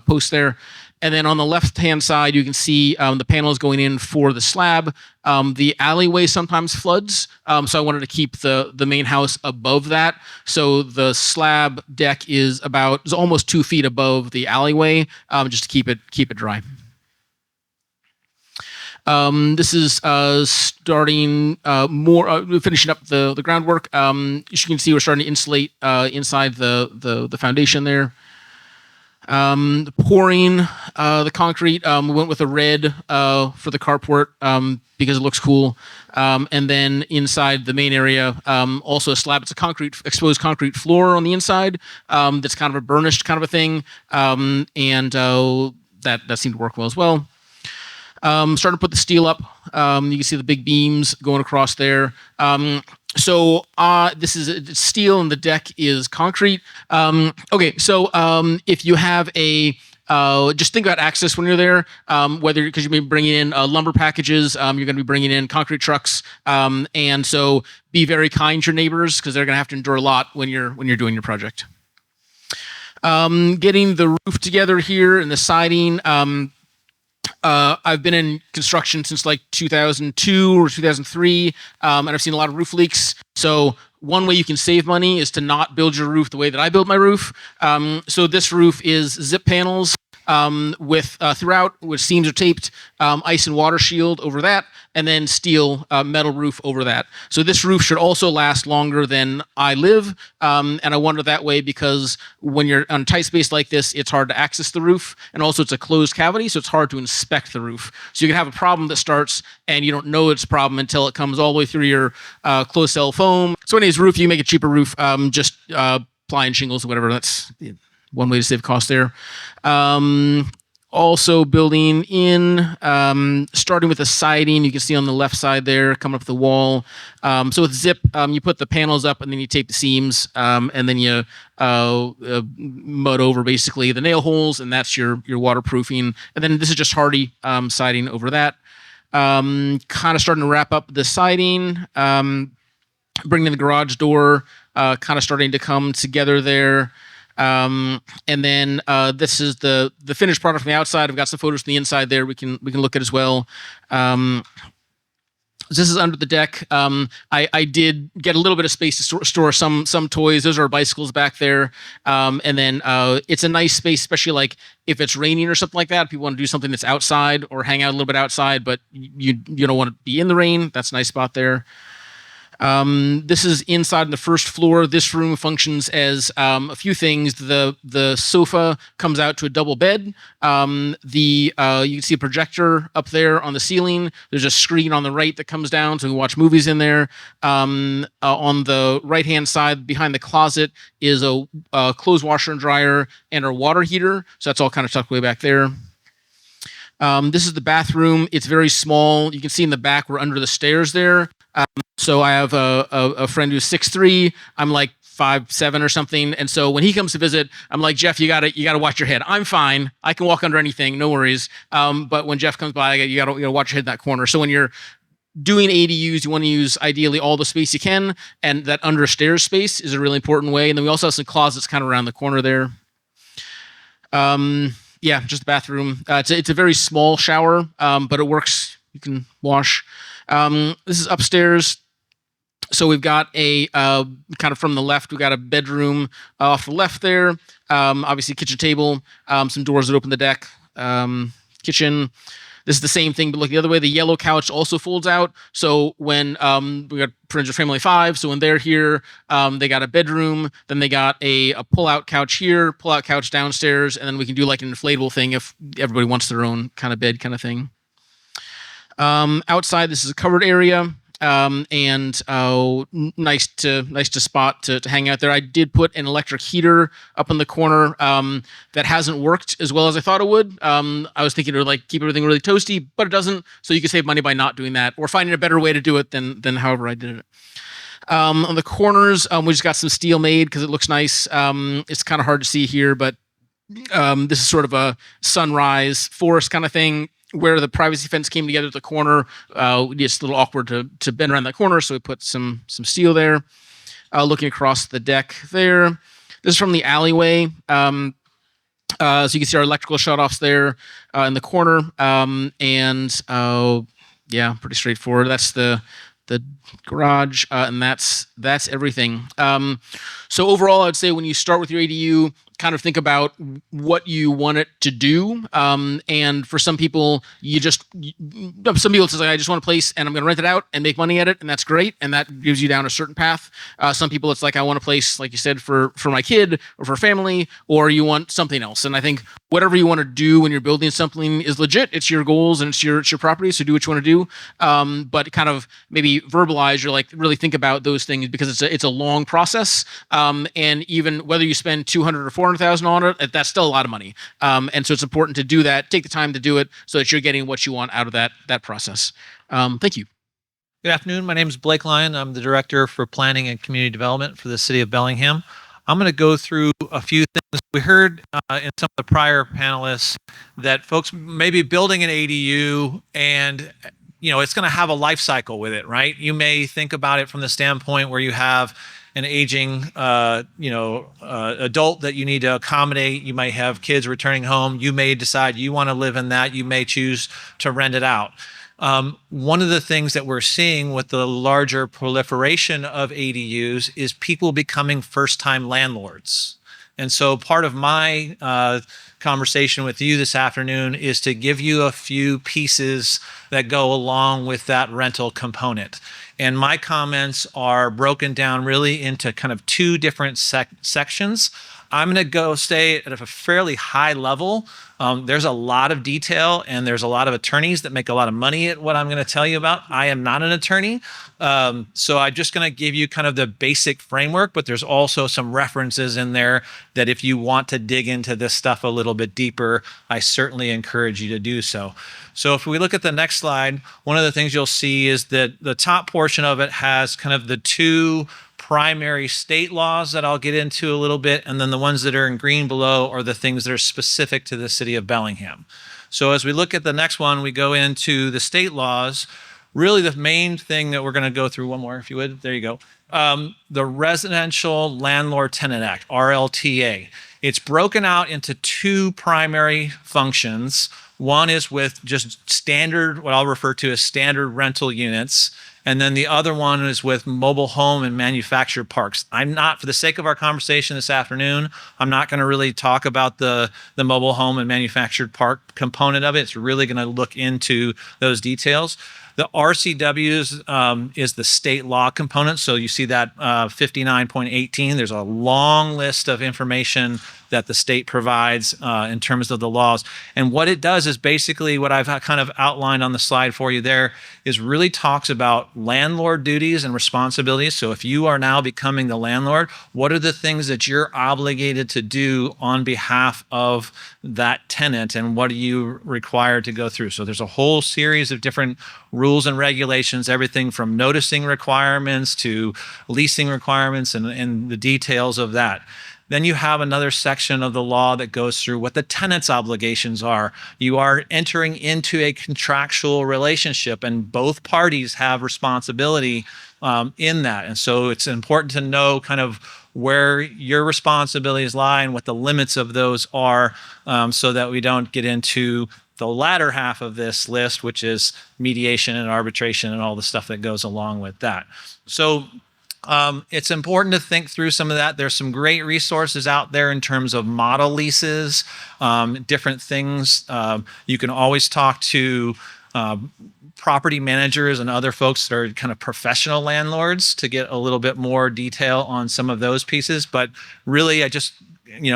posts there. And then on the left-hand side, you can see the panels going in for the slab. The alleyway sometimes floods, so I wanted to keep the main house above that. So the slab deck is almost 2 feet above the alleyway, just to keep it dry. This is starting finishing up the groundwork. As you can see, we're starting to insulate inside the foundation there. Pouring the concrete, we went with a red for the carport because it looks cool. And then inside the main area, also a slab. It's a exposed concrete floor on the inside that's kind of a burnished kind of a thing. And that seemed to work well as well. Starting to put the steel up. You can see the big beams going across there. So this is steel and the deck is concrete. Okay, so if you have just think about access when you're there, because you're bringing in lumber packages, you're going to be bringing in concrete trucks, and so be very kind to your neighbors because they're going to have to endure a lot when you're doing your project. Getting the roof together here and the siding. I've been in construction since like 2002 or 2003, and I've seen a lot of roof leaks. So one way you can save money is to not build your roof the way that I built my roof. So this roof is zip panels with seams are taped, ice and water shield over that, and then steel metal roof over that. So this roof should also last longer than I live, and I wanted it that way because when you're on a tight space like this, it's hard to access the roof, and also it's a closed cavity, so it's hard to inspect the roof. So you can have a problem that starts, and you don't know it's a problem until it comes all the way through your closed cell foam. So anyways, roof, you can make a cheaper roof, just ply and shingles or whatever. That's one way to save cost there. Also building in, starting with the siding, you can see on the left side there, coming up the wall. So with zip, you put the panels up and then you tape the seams, and then you mud over basically the nail holes, and that's your waterproofing. And then this is just hardy siding over that. Kind of starting to wrap up the siding, bringing in the garage door, kind of starting to come together there. And then this is the finished product from the outside. I've got some photos from the inside there we can look at as well. This is under the deck. I did get a little bit of space to store some toys. Those are bicycles back there. And then it's a nice space, especially like if it's raining or something like that. People want to do something that's outside or hang out a little bit outside, but you don't want to be in the rain. That's a nice spot there. This is inside on the first floor. This room functions as a few things. The sofa comes out to a double bed. You can see a projector up there on the ceiling. There's a screen on the right that comes down, so we can watch movies in there. On the right-hand side, behind the closet, is a clothes washer and dryer and a water heater. So that's all kind of tucked way back there. This is the bathroom. It's very small. You can see in the back, we're under the stairs there. So I have a friend who's 6'3". I'm like 5'7" or something. And so when he comes to visit, I'm like, Jeff, you gotta watch your head. I'm fine. I can walk under anything. No worries. But when Jeff comes by, you gotta watch your head in that corner. So when you're doing ADUs, you want to use ideally all the space you can. And that under stairs space is a really important way. And then we also have some closets kind of around the corner there. Yeah, just the bathroom. It's a very small shower, but it works. You can wash. This is upstairs. So we've got a kind of from the left, we've got a bedroom off the left there. Obviously, kitchen table, some doors that open the deck, kitchen. This is the same thing, but look the other way. The yellow couch also folds out. So when we got friends of family 5, so when they're here, they got a bedroom. Then they got a pull-out couch here, pull-out couch downstairs, and then we can do like an inflatable thing if everybody wants their own kind of bed kind of thing. Outside, this is a covered area. and nice to spot to hang out there. I did put an electric heater up in the corner that hasn't worked as well as I thought it would. I was thinking it would like keep everything really toasty, but it doesn't. So you can save money by not doing that or finding a better way to do it than however I did it. On the corners, we just got some steel made because it looks nice. It's kind of hard to see here, but this is sort of a sunrise forest kind of thing where the privacy fence came together at the corner. It's a little awkward to bend around that corner, so we put some steel there. Looking across the deck there. This is from the alleyway. So you can see our electrical shutoffs there in the corner. Yeah, pretty straightforward. That's the garage, and that's everything. So overall, I would say when you start with your ADU, kind of think about what you want it to do. And for some people, some people say, I just want a place and I'm going to rent it out and make money at it. And that's great. And that gives you down a certain path. Some people, it's like, I want a place, like you said, for my kid or for family, or you want something else. And I think whatever you want to do when you're building something is legit. It's your goals and it's your property. So do what you want to do. But kind of maybe verbalize, you're like, really think about those things because it's a long process. And even whether you spend $200,000 or $400,000 on it, that's still a lot of money. And so it's important to do that. Take the time to do it so that you're getting what you want out of that process. Thank you. Good afternoon. My name is Blake Lyon. I'm the Director for Planning and Community Development for the City of Bellingham. I'm going to go through a few things. We heard in some of the prior panelists that folks may be building an ADU and it's going to have a life cycle with it, right? You may think about it from the standpoint where you have an aging, adult that you need to accommodate. You might have kids returning home. You may decide you want to live in that. You may choose to rent it out. One of the things that we're seeing with the larger proliferation of ADUs is people becoming first-time landlords. And so part of my conversation with you this afternoon is to give you a few pieces that go along with that rental component. And my comments are broken down really into kind of two different sections. I'm going to stay at a fairly high level. There's a lot of detail and there's a lot of attorneys that make a lot of money at what I'm going to tell you about. I am not an attorney. So I'm just going to give you kind of the basic framework, but there's also some references in there that if you want to dig into this stuff a little bit deeper, I certainly encourage you to do so. So if we look at the next slide, one of the things you'll see is that the top portion of it has kind of the two primary state laws that I'll get into a little bit, and then the ones that are in green below are the things that are specific to the city of Bellingham. So as we look at the next one, we go into the state laws. Really the main thing that we're going to go through, one more if you would, there you go. The Residential Landlord Tenant Act, RLTA. It's broken out into two primary functions. One is with just standard, what I'll refer to as standard rental units. And then the other one is with mobile home and manufactured parks. I'm not, for the sake of our conversation this afternoon, I'm not going to really talk about the mobile home and manufactured park component of it. It's really going to look into those details. The RCWs is the state law component. So you see that 59.18. There's a long list of information that the state provides in terms of the laws. And what it does is basically what I've kind of outlined on the slide for you there is really talks about landlord duties and responsibilities. So if you are now becoming the landlord, what are the things that you're obligated to do on behalf of that tenant and what are you required to go through? So there's a whole series of different rules and regulations, everything from noticing requirements to leasing requirements and the details of that. Then you have another section of the law that goes through what the tenant's obligations are. You are entering into a contractual relationship and both parties have responsibility in that. And so it's important to know kind of where your responsibilities lie and what the limits of those are so that we don't get into the latter half of this list, which is mediation and arbitration and all the stuff that goes along with that. So it's important to think through some of that. There's some great resources out there in terms of model leases, different things. You can always talk to property managers and other folks that are kind of professional landlords to get a little bit more detail on some of those pieces. But really, I just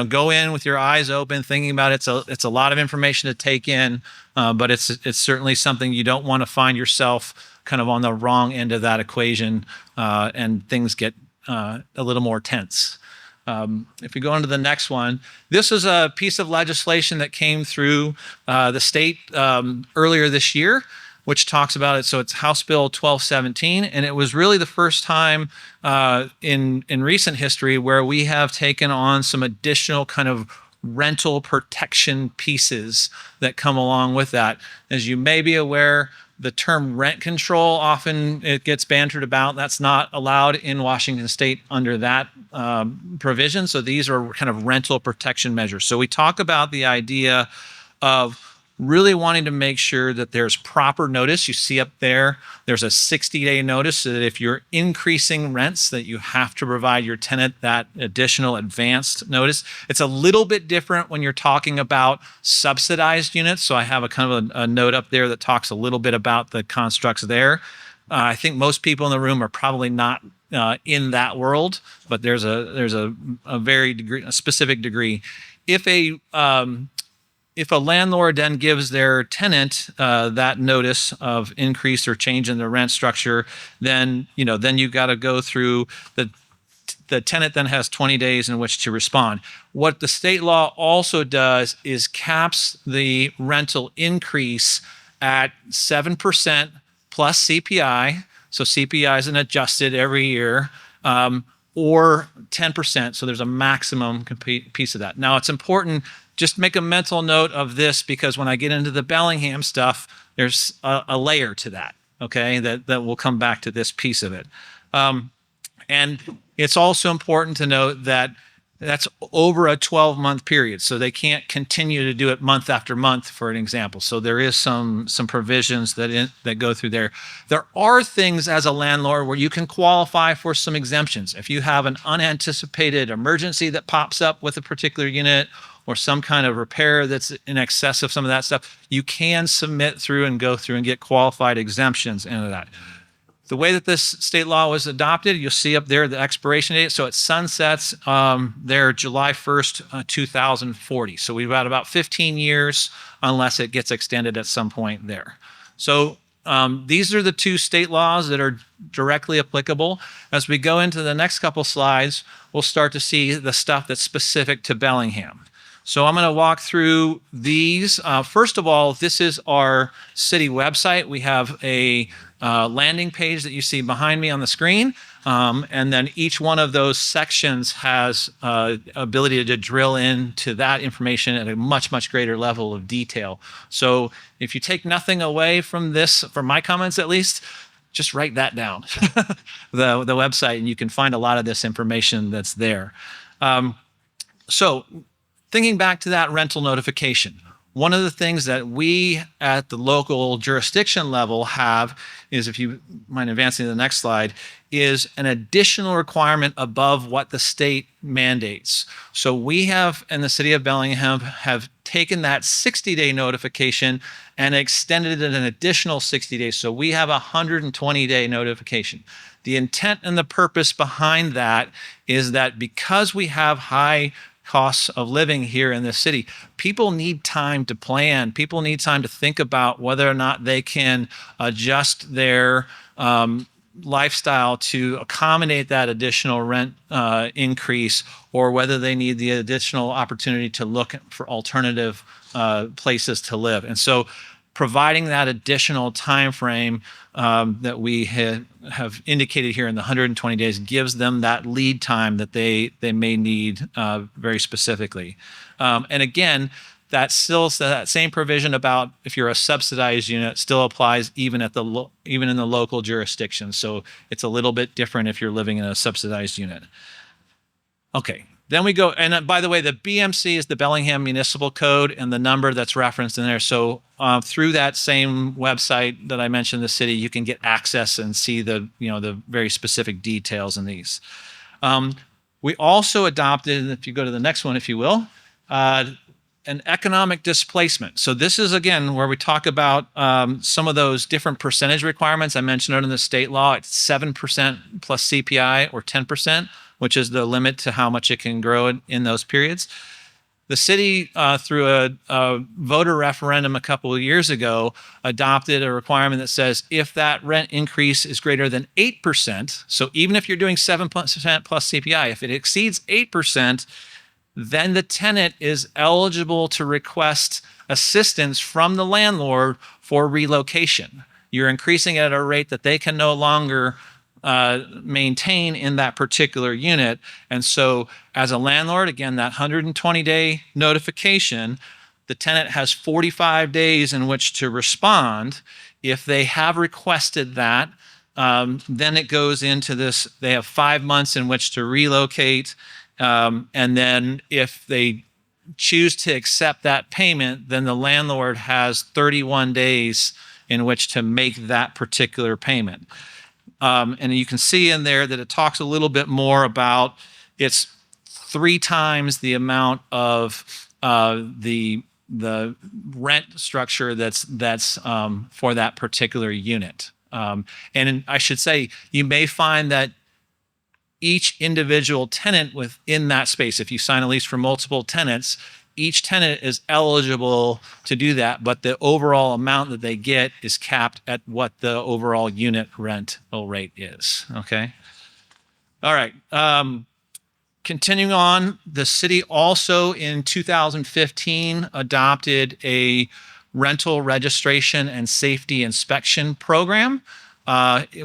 go in with your eyes open, thinking about it. It's a lot of information to take in, but it's certainly something you don't want to find yourself kind of on the wrong end of that equation, and things get a little more tense. If we go on to the next one, this is a piece of legislation that came through the state earlier this year, which talks about it. So it's House Bill 1217, and it was really the first time in recent history where we have taken on some additional kind of rental protection pieces that come along with that. As you may be aware, the term rent control, often it gets bantered about. That's not allowed in Washington State under that provision. So these are kind of rental protection measures. So we talk about the idea of really wanting to make sure that there's proper notice. You see up there's a 60-day notice so that if you're increasing rents, that you have to provide your tenant that additional advanced notice. It's a little bit different when you're talking about subsidized units. So I have a kind of a note up there that talks a little bit about the constructs there. I think most people in the room are probably not in that world, but there's a very specific degree. If a landlord then gives their tenant that notice of increase or change in the rent structure, then you've got to go through the tenant then has 20 days in which to respond. What the state law also does is caps the rental increase at 7% plus CPI. So CPI isn't adjusted every year. Or 10%. So there's a maximum piece of that. Now it's important, just make a mental note of this, because when I get into the Bellingham stuff, there's a layer to that, okay, that will come back to this piece of it. And it's also important to note that that's over a 12-month period. So they can't continue to do it month after month, for an example. So there is some provisions that go through there. There are things as a landlord where you can qualify for some exemptions. If you have an unanticipated emergency that pops up with a particular unit, or some kind of repair that's in excess of some of that stuff, you can submit through and go through and get qualified exemptions into that. The way that this state law was adopted, you'll see up there the expiration date. So it sunsets there July 1st, 2040. So we've got about 15 years unless it gets extended at some point there. So these are the two state laws that are directly applicable. As we go into the next couple slides, we'll start to see the stuff that's specific to Bellingham. So I'm going to walk through these. First of all, this is our city website. We have a landing page that you see behind me on the screen. And then each one of those sections has ability to drill into that information at a much, much greater level of detail. So if you take nothing away from this, from my comments at least, just write that down, the website, and you can find a lot of this information that's there. So thinking back to that rental notification, one of the things that we at the local jurisdiction level have is, if you mind advancing to the next slide, is an additional requirement above what the state mandates. So we have, in the city of Bellingham, have taken that 60-day notification and extended it an additional 60 days. So we have a 120-day notification. The intent and the purpose behind that is that because we have high costs of living here in this city, people need time to plan. People need time to think about whether or not they can adjust their lifestyle to accommodate that additional rent increase, or whether they need the additional opportunity to look for alternative places to live. And so providing that additional time frame that we have indicated here in the 120 days gives them that lead time that they may need very specifically. And again, that same provision about if you're a subsidized unit still applies even in the local jurisdiction. So it's a little bit different if you're living in a subsidized unit. Okay. Then we go, and by the way, the BMC is the Bellingham Municipal Code, and the number that's referenced in there. So through that same website that I mentioned, the city, you can get access and see the very specific details in these. We also adopted, if you go to the next one, if you will, an economic displacement. So this is, again, where we talk about some of those different percentage requirements I mentioned under the state law. It's 7% plus CPI or 10%. which is the limit to how much it can grow in those periods. The city, through a voter referendum a couple of years ago, adopted a requirement that says if that rent increase is greater than 8%, so even if you're doing 7% plus CPI, if it exceeds 8%, then the tenant is eligible to request assistance from the landlord for relocation. You're increasing it at a rate that they can no longer maintain in that particular unit. And so as a landlord, again, that 120-day notification, the tenant has 45 days in which to respond. If they have requested that, then it goes into this, they have 5 months in which to relocate. And then if they choose to accept that payment, then the landlord has 31 days in which to make that particular payment. And you can see in there that it talks a little bit more about it's 3 times the amount of the rent structure that's for that particular unit. And I should say, you may find that each individual tenant within that space, if you sign a lease for multiple tenants, each tenant is eligible to do that, but the overall amount that they get is capped at what the overall unit rental rate is. Okay. All right. Continuing on, the city also in 2015 adopted a rental registration and safety inspection program.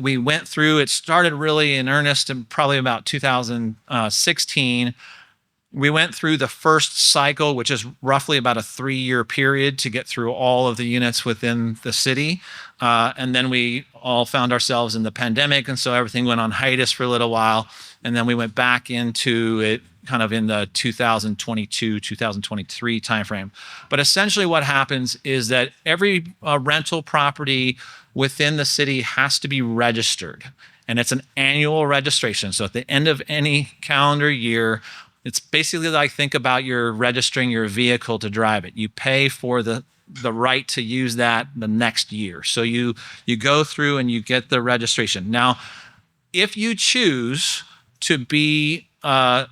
We went through, it started really in earnest in probably about 2016. We went through the first cycle, which is roughly about a 3-year period to get through all of the units within the city. And then we all found ourselves in the pandemic. And so everything went on hiatus for a little while. And then we went back into it kind of in the 2022, 2023 timeframe. But essentially what happens is that every rental property within the city has to be registered. And it's an annual registration. So at the end of any calendar year, it's basically like, think about you're registering your vehicle to drive it. You pay for the right to use that the next year. So you go through and you get the registration. Now, if you choose to be a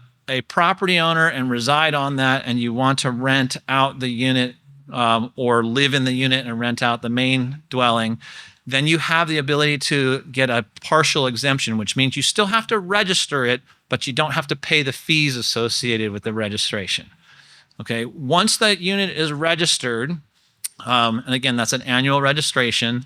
property owner and reside on that, and you want to rent out the unit or live in the unit and rent out the main dwelling, then you have the ability to get a partial exemption, which means you still have to register it, but you don't have to pay the fees associated with the registration. Okay, once that unit is registered, and again, that's an annual registration,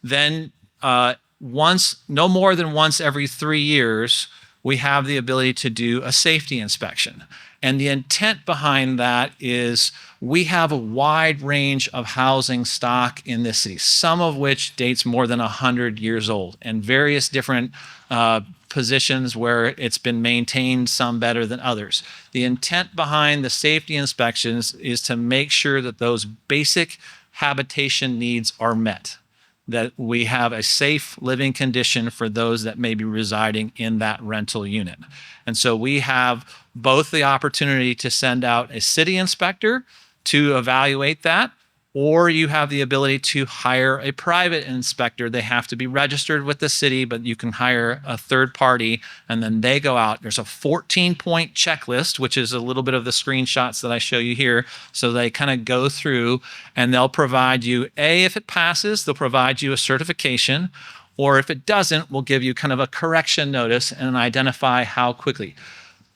then no more than once every 3 years, we have the ability to do a safety inspection. And the intent behind that is we have a wide range of housing stock in this city, some of which dates more than 100 years old, and various different positions where it's been maintained, some better than others. The intent behind the safety inspections is to make sure that those basic habitation needs are met, that we have a safe living condition for those that may be residing in that rental unit. And so we have both the opportunity to send out a city inspector to evaluate that, or you have the ability to hire a private inspector. They have to be registered with the city, but you can hire a third party and then they go out. There's a 14-point checklist, which is a little bit of the screenshots that I show you here. So they kind of go through and they'll provide you, if it passes, they'll provide you a certification, or if it doesn't, we'll give you kind of a correction notice and identify how quickly.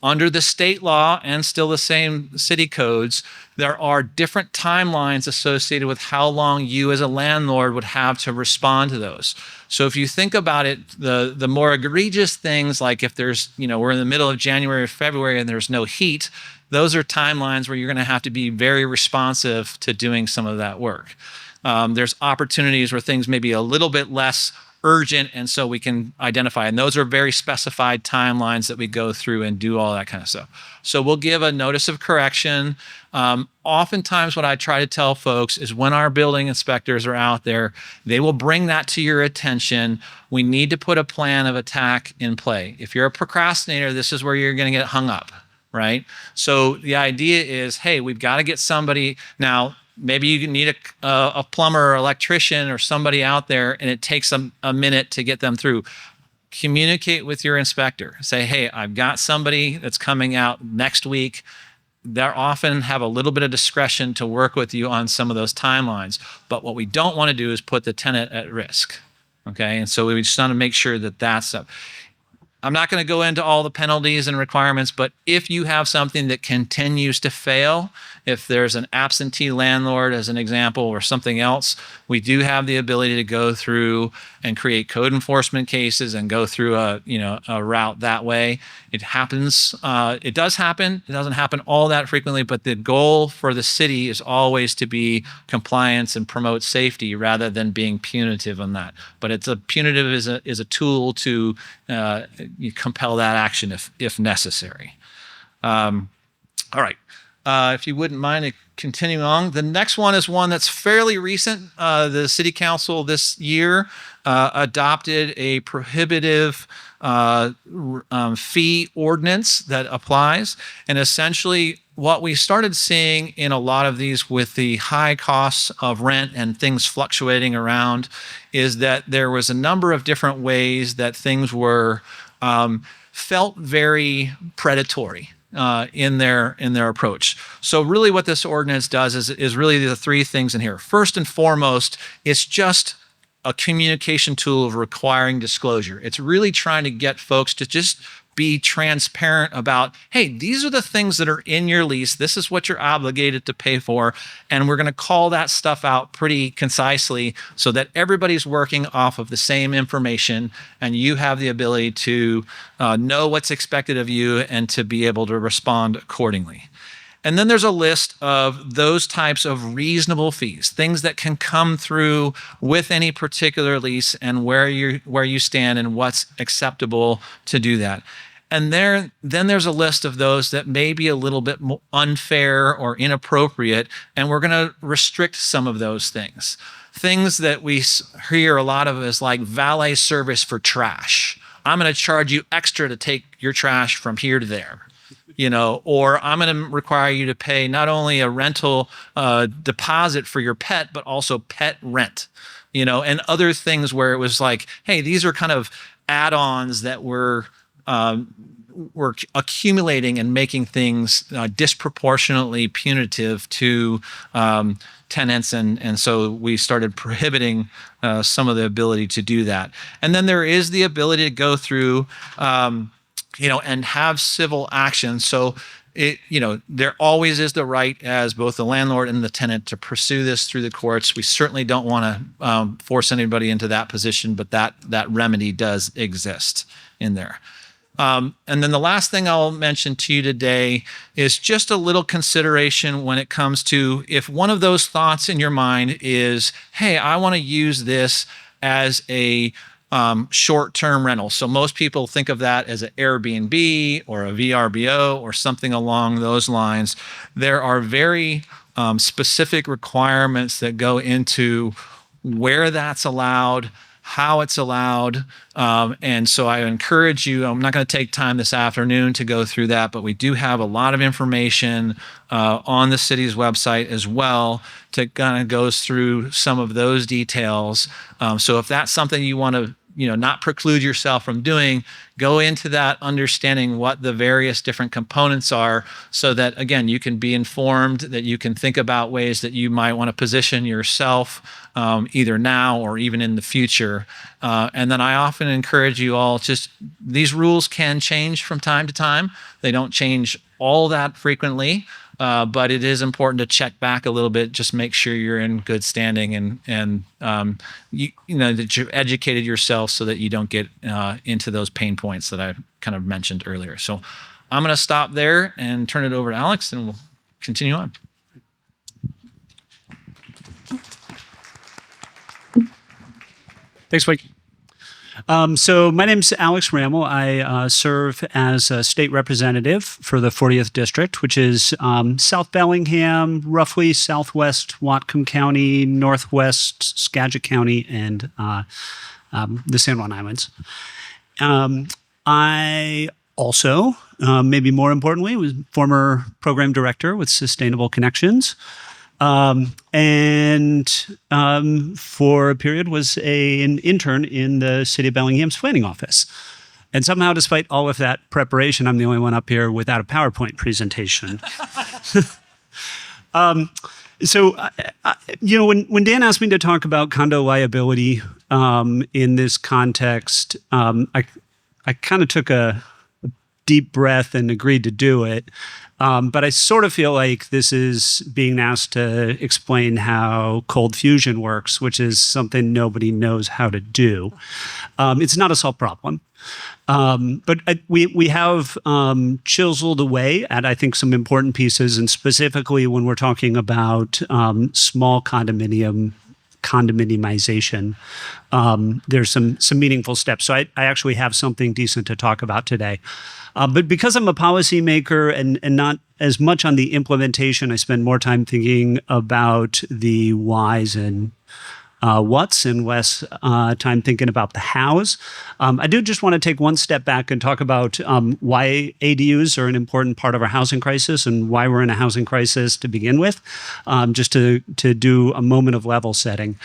Under the state law and still the same city codes, there are different timelines associated with how long you as a landlord would have to respond to those. So if you think about it, the more egregious things, like if there's, we're in the middle of January or February and there's no heat, those are timelines where you're going to have to be very responsive to doing some of that work. There's opportunities where things may be a little bit less urgent, and so we can identify, and those are very specified timelines that we go through and do all that kind of stuff. So we'll give a notice of correction. Oftentimes what I try to tell folks is when our building inspectors are out there, they will bring that to your attention. We need to put a plan of attack in play. If you're a procrastinator, this is where you're going to get hung up, right? So the idea is, hey, we've got to get somebody. Now, maybe you need a plumber or electrician or somebody out there, and it takes a minute to get them through. communicate with your inspector. Say, hey, I've got somebody that's coming out next week. They often have a little bit of discretion to work with you on some of those timelines. But what we don't want to do is put the tenant at risk. Okay. And so we just want to make sure that that's up. I'm not going to go into all the penalties and requirements, but if you have something that continues to fail, if there's an absentee landlord as an example or something else, we do have the ability to go through and create code enforcement cases and go through a route that way. It happens. It does happen. It doesn't happen all that frequently, but the goal for the city is always to be compliance and promote safety rather than being punitive on that. But it's punitive is a tool to you compel that action if necessary. All right. If you wouldn't mind continuing on, the next one is one that's fairly recent. The City Council this year adopted a prohibitive fee ordinance that applies. And essentially, what we started seeing in a lot of these with the high costs of rent and things fluctuating around is that there was a number of different ways that things were felt very predatory in their approach. So really what this ordinance does is really the three things in here. First and foremost, it's just a communication tool of requiring disclosure. It's really trying to get folks to just be transparent about, hey, these are the things that are in your lease. This is what you're obligated to pay for. And we're going to call that stuff out pretty concisely so that everybody's working off of the same information and you have the ability to know what's expected of you and to be able to respond accordingly. And then there's a list of those types of reasonable fees, things that can come through with any particular lease and where you stand and what's acceptable to do that. And then there's a list of those that may be a little bit unfair or inappropriate, and we're going to restrict some of those things. Things that we hear a lot of is like valet service for trash. I'm going to charge you extra to take your trash from here to there. Or I'm going to require you to pay not only a rental deposit for your pet, but also pet rent, and other things where it was like, hey, these are kind of add-ons that we're accumulating and making things disproportionately punitive to tenants. And so we started prohibiting some of the ability to do that. And then there is the ability to go through and have civil action. So there always is the right as both the landlord and the tenant to pursue this through the courts. We certainly don't want to force anybody into that position, but that remedy does exist in there. And then the last thing I'll mention to you today is just a little consideration when it comes to if one of those thoughts in your mind is, hey, I want to use this as a short-term rental. So most people think of that as an Airbnb or a VRBO or something along those lines. There are very specific requirements that go into where that's allowed, how it's allowed. And so I encourage you, I'm not going to take time this afternoon to go through that, but we do have a lot of information on the city's website as well to kind of goes through some of those details. So if that's something you want to not preclude yourself from doing, go into that understanding what the various different components are so that, again, you can be informed, that you can think about ways that you might want to position yourself either now or even in the future. And then I often encourage you all, just these rules can change from time to time. They don't change all that frequently. But it is important to check back a little bit, just make sure you're in good standing and that you've educated yourself so that you don't get into those pain points that I kind of mentioned earlier. So I'm going to stop there and turn it over to Alex, and we'll continue on. Thanks, Mike. So my name's Alex Ramel. I serve as a state representative for the 40th District, which is South Bellingham, roughly southwest Whatcom County, northwest Skagit County, and the San Juan Islands. I also, maybe more importantly, was former program director with Sustainable Connections. and for a period was an intern in the City of Bellingham's planning office. And somehow, despite all of that preparation, I'm the only one up here without a PowerPoint presentation. When Dan asked me to talk about condo liability in this context, I kind of took a deep breath and agreed to do it. But I sort of feel like this is being asked to explain how cold fusion works, which is something nobody knows how to do. It's not a solved problem. But we have chiseled away at, I think, some important pieces, and specifically when we're talking about small condominiumization, there's some meaningful steps. So I actually have something decent to talk about today. But because I'm a policymaker and not as much on the implementation, I spend more time thinking about the whys and what's and less time thinking about the hows. I do just want to take one step back and talk about why ADUs are an important part of our housing crisis and why we're in a housing crisis to begin with, just to do a moment of level setting.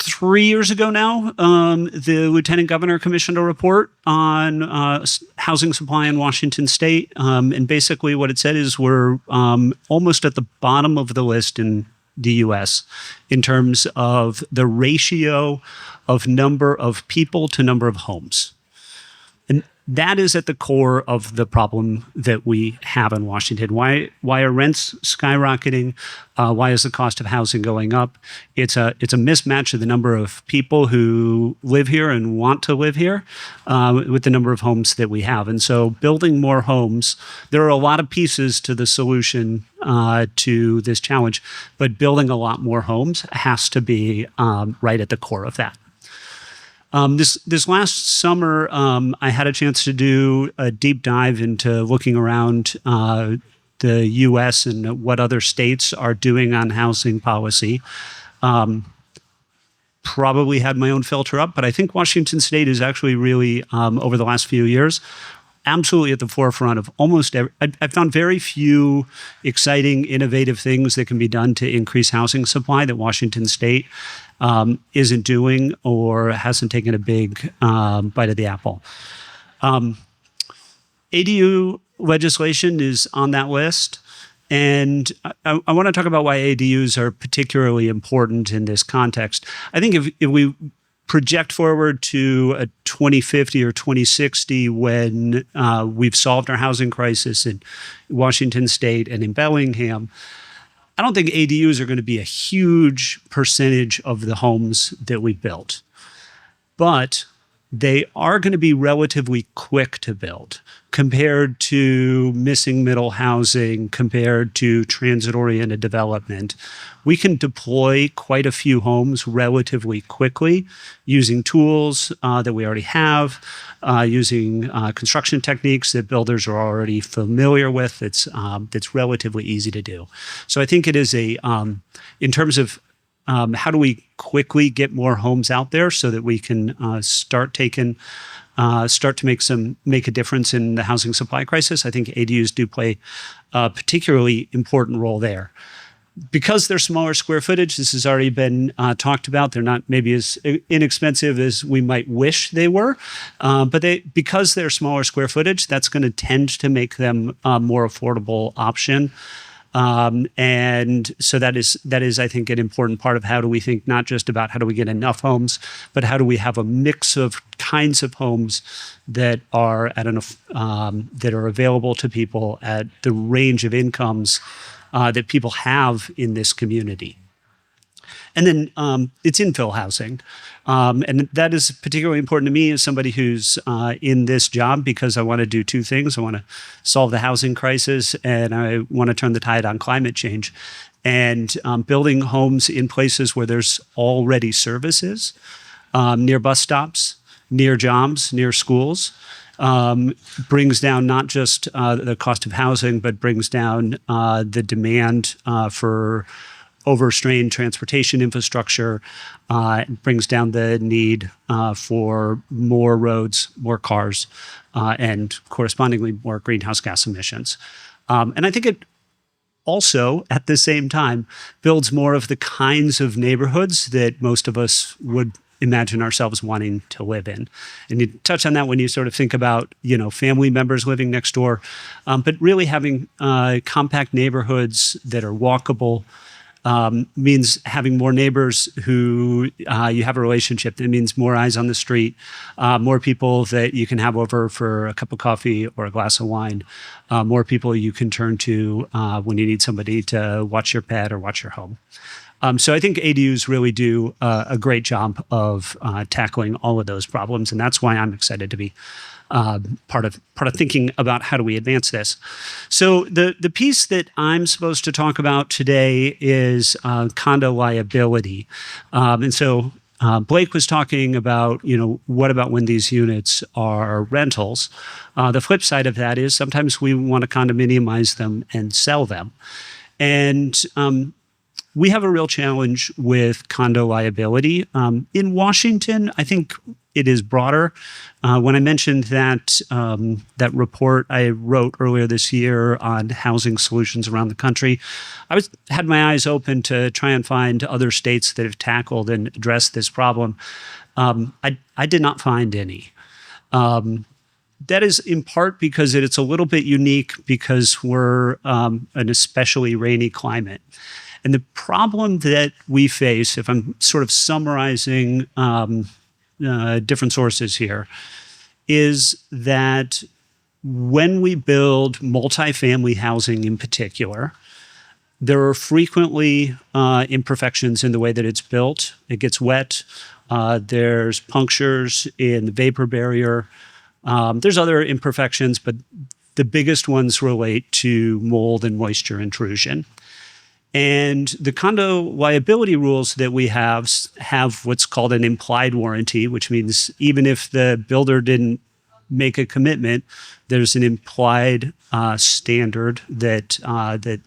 3 years ago now, the Lieutenant Governor commissioned a report on housing supply in Washington State. And basically what it said is we're almost at the bottom of the list in the U.S. in terms of the ratio of number of people to number of homes. And that is at the core of the problem that we have in Washington. Why are rents skyrocketing? Why is the cost of housing going up? It's a mismatch of the number of people who live here and want to live here with the number of homes that we have. And so building more homes, there are a lot of pieces to the solution to this challenge, but building a lot more homes has to be right at the core of that. This last summer, I had a chance to do a deep dive into looking around the U.S. and what other states are doing on housing policy. Probably had my own filter up, but I think Washington State is actually really, over the last few years, absolutely at the forefront of almost every. I've found very few exciting, innovative things that can be done to increase housing supply that Washington State isn't doing or hasn't taken a big bite of the apple. ADU legislation is on that list. And I want to talk about why ADUs are particularly important in this context. I think if we project forward to a 2050 or 2060 when we've solved our housing crisis in Washington State and in Bellingham, I don't think ADUs are going to be a huge percentage of the homes that we built. But they are going to be relatively quick to build compared to missing middle housing, compared to transit-oriented development. We can deploy quite a few homes relatively quickly using tools that we already have, using construction techniques that builders are already familiar with. It's relatively easy to do. So I think it is in terms of how do we quickly get more homes out there so that we can start to make a difference in the housing supply crisis? I think ADUs do play a particularly important role there. Because they're smaller square footage, this has already been talked about. They're not maybe as inexpensive as we might wish they were, but because they're smaller square footage, that's going to tend to make them a more affordable option. And so that is, I think, an important part of how do we think not just about how do we get enough homes, but how do we have a mix of kinds of homes that are that are available to people at the range of incomes that people have in this community. And then it's infill housing. And that is particularly important to me as somebody who's in this job because I want to do two things. I want to solve the housing crisis and I want to turn the tide on climate change. And building homes in places where there's already services, near bus stops, near jobs, near schools, brings down not just the cost of housing, but brings down the demand for overstrained transportation infrastructure, brings down the need for more roads, more cars, and correspondingly more greenhouse gas emissions. And I think also, at the same time, builds more of the kinds of neighborhoods that most of us would imagine ourselves wanting to live in. And you touch on that when you sort of think about, family members living next door, but really having compact neighborhoods that are walkable means having more neighbors who you have a relationship. That means more eyes on the street, more people that you can have over for a cup of coffee or a glass of wine, more people you can turn to when you need somebody to watch your pet or watch your home. So I think ADUs really do a great job of tackling all of those problems, and that's why I'm excited to be part of thinking about how do we advance this. So the piece that I'm supposed to talk about today is condo liability, and so Blake was talking about what about when these units are rentals. The flip side of that is sometimes we want to condominiumize them and sell them, and we have a real challenge with condo liability. In Washington, I think it is broader. When I mentioned that that report I wrote earlier this year on housing solutions around the country, I had my eyes open to try and find other states that have tackled and addressed this problem. I did not find any. That is in part because it's a little bit unique because we're an especially rainy climate. And the problem that we face, if I'm sort of summarizing different sources here, is that when we build multifamily housing in particular, there are frequently imperfections in the way that it's built. It gets wet. There's punctures in the vapor barrier. There's other imperfections, but the biggest ones relate to mold and moisture intrusion. And the condo liability rules that we have what's called an implied warranty, which means even if the builder didn't make a commitment, there's an implied standard that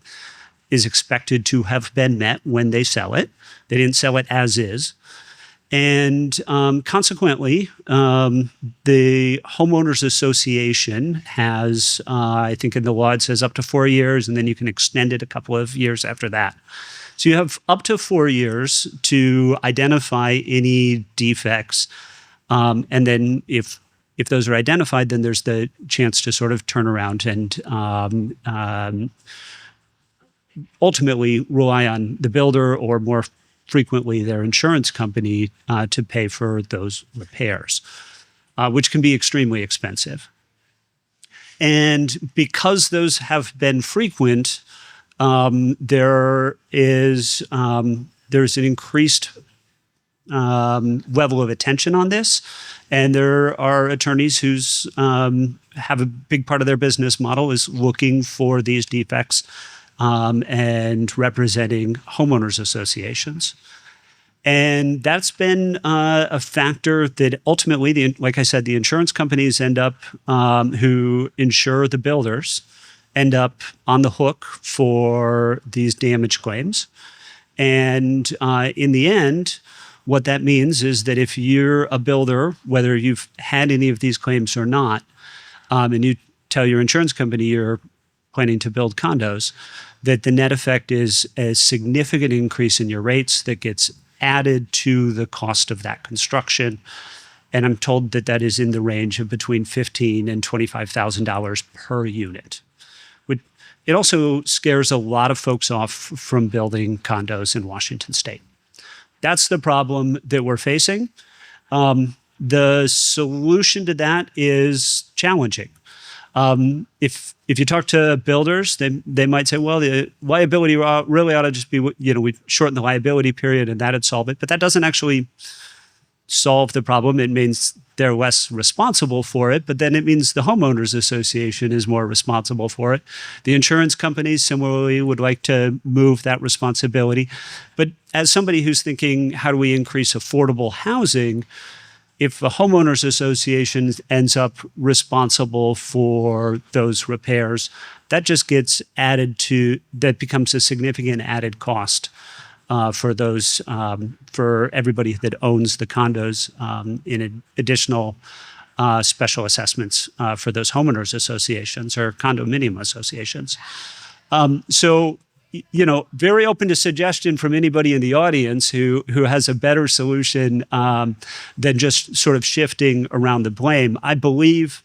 is expected to have been met when they sell it. They didn't sell it as is. And consequently, the homeowners association has, I think in the law it says up to 4 years, and then you can extend it a couple of years after that. So you have up to 4 years to identify any defects. And then if those are identified, then there's the chance to sort of turn around and ultimately rely on the builder or more frequently their insurance company to pay for those repairs, which can be extremely expensive. And because those have been frequent, there's an increased level of attention on this. And there are attorneys who's have a big part of their business model is looking for these defects and representing homeowners associations. And that's been a factor that ultimately, like I said, the insurance companies end up, who insure the builders, end up on the hook for these damage claims. And in the end, what that means is that if you're a builder, whether you've had any of these claims or not, and you tell your insurance company you're planning to build condos, that the net effect is a significant increase in your rates that gets added to the cost of that construction. And I'm told that that is in the range of between $15,000 and $25,000 per unit. It also scares a lot of folks off from building condos in Washington state. That's the problem that we're facing. The solution to that is challenging. If you talk to builders, they might say, well, the liability really ought to just be, we shorten the liability period and that'd solve it. But that doesn't actually solve the problem. It means they're less responsible for it, but then it means the homeowners association is more responsible for it. The insurance companies similarly would like to move that responsibility. But as somebody who's thinking, how do we increase affordable housing? If the homeowners association ends up responsible for those repairs, that just gets added to, that becomes a significant added cost for those, for everybody that owns the condos in additional special assessments for those homeowners associations or condominium associations. So, very open to suggestion from anybody in the audience who has a better solution than just sort of shifting around the blame. I believe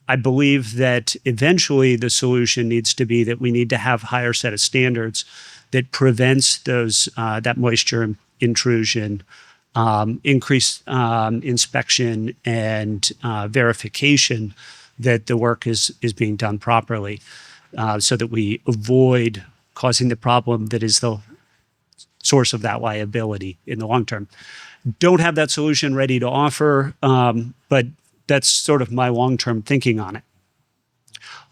that eventually the solution needs to be that we need to have higher set of standards that prevents that moisture intrusion, increased inspection and verification that the work is being done properly, so that we avoid causing the problem that is the source of that liability in the long term. Don't have that solution ready to offer, but that's sort of my long-term thinking on it.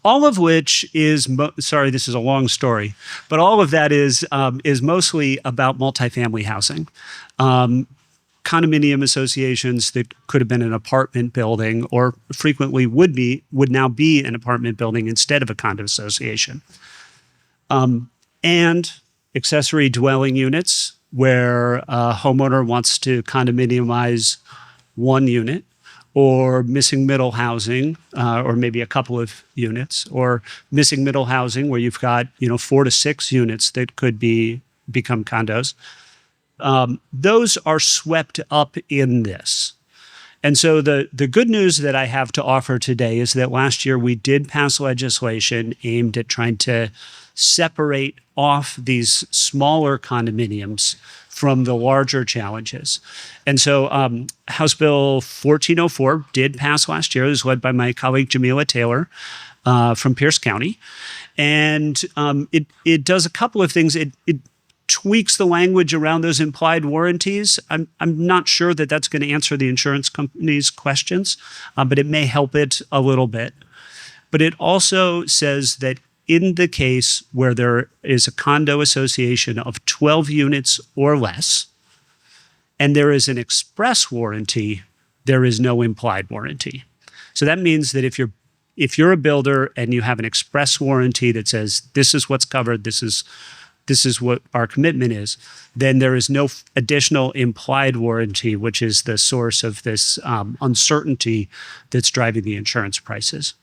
All of which is, sorry, this is a long story, but all of that is mostly about multifamily housing. Condominium associations that could have been an apartment building or frequently would now be an apartment building instead of a condo association. And accessory dwelling units where a homeowner wants to condominiumize one unit, or missing middle housing, or maybe a couple of units, or missing middle housing where you've got 4 to 6 units that could become condos. Those are swept up in this. And so the good news that I have to offer today is that last year we did pass legislation aimed at trying to separate off these smaller condominiums from the larger challenges. And so House Bill 1404 did pass last year. It was led by my colleague Jamila Taylor from Pierce County. And it does a couple of things. It tweaks the language around those implied warranties. I'm not sure that that's going to answer the insurance company's questions, but it may help it a little bit. But it also says that in the case where there is a condo association of 12 units or less, and there is an express warranty, there is no implied warranty. So that means that if you're a builder and you have an express warranty that says this is what's covered, this is what our commitment is, then there is no additional implied warranty, which is the source of this uncertainty that's driving the insurance prices.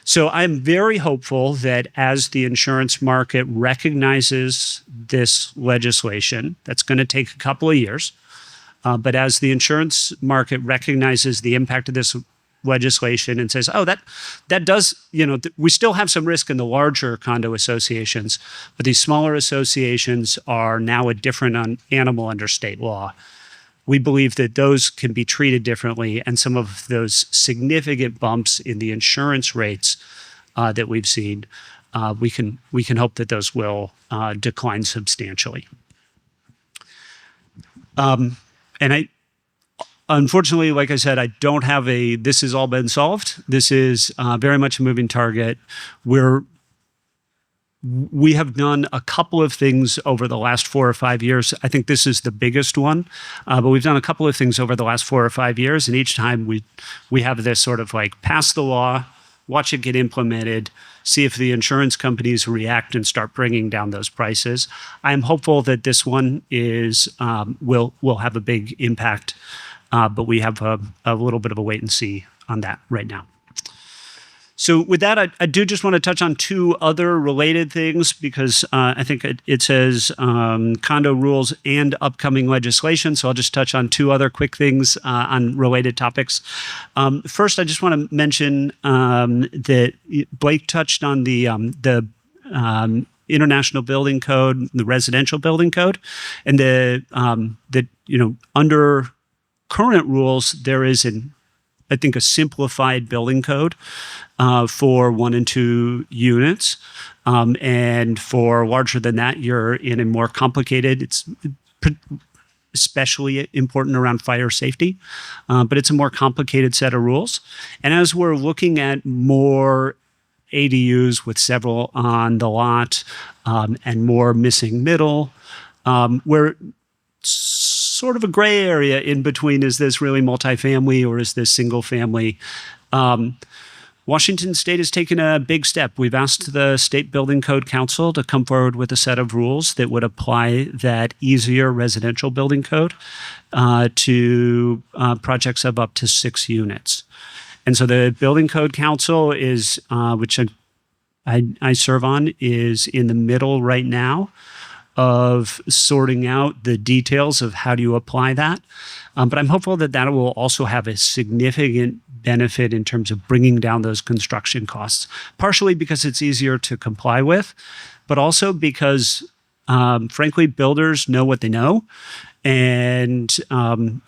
So I'm very hopeful that as the insurance market recognizes this legislation, that's going to take a couple of years, but as the insurance market recognizes the impact of this legislation and says, oh, that does, we still have some risk in the larger condo associations, but these smaller associations are now a different animal under state law. We believe that those can be treated differently, and some of those significant bumps in the insurance rates that we've seen, we can hope that those will decline substantially. And unfortunately, like I said, I don't have this has all been solved. This is very much a moving target. We have done a couple of things over the last 4 or 5 years. I think this is the biggest one, but we've done a couple of things over the last 4 or 5 years, and each time we have this sort of like pass the law, watch it get implemented, see if the insurance companies react and start bringing down those prices. I'm hopeful that this one will have a big impact, but we have a little bit of a wait and see on that right now. So with that, I do just want to touch on 2 other related things because I think it says condo rules and upcoming legislation. So I'll just touch on 2 other quick things on related topics. First, I just want to mention that Blake touched on the International Building Code, the Residential Building Code, and under current rules there is I think a simplified building code for 1 and 2 units. And for larger than that, you're in a more complicated, it's especially important around fire safety, but it's a more complicated set of rules. And as we're looking at more ADUs with several on the lot and more missing middle, we're sort of a gray area in between. Is this really multifamily or is this single family? Washington State has taken a big step. We've asked the State Building Code Council to come forward with a set of rules that would apply that easier residential building code to projects of up to 6 units. And so the Building Code Council is, which I serve on is in the middle right now of sorting out the details of how do you apply that. But I'm hopeful that that will also have a significant benefit in terms of bringing down those construction costs, partially because it's easier to comply with, but also because, frankly, builders know what they know. And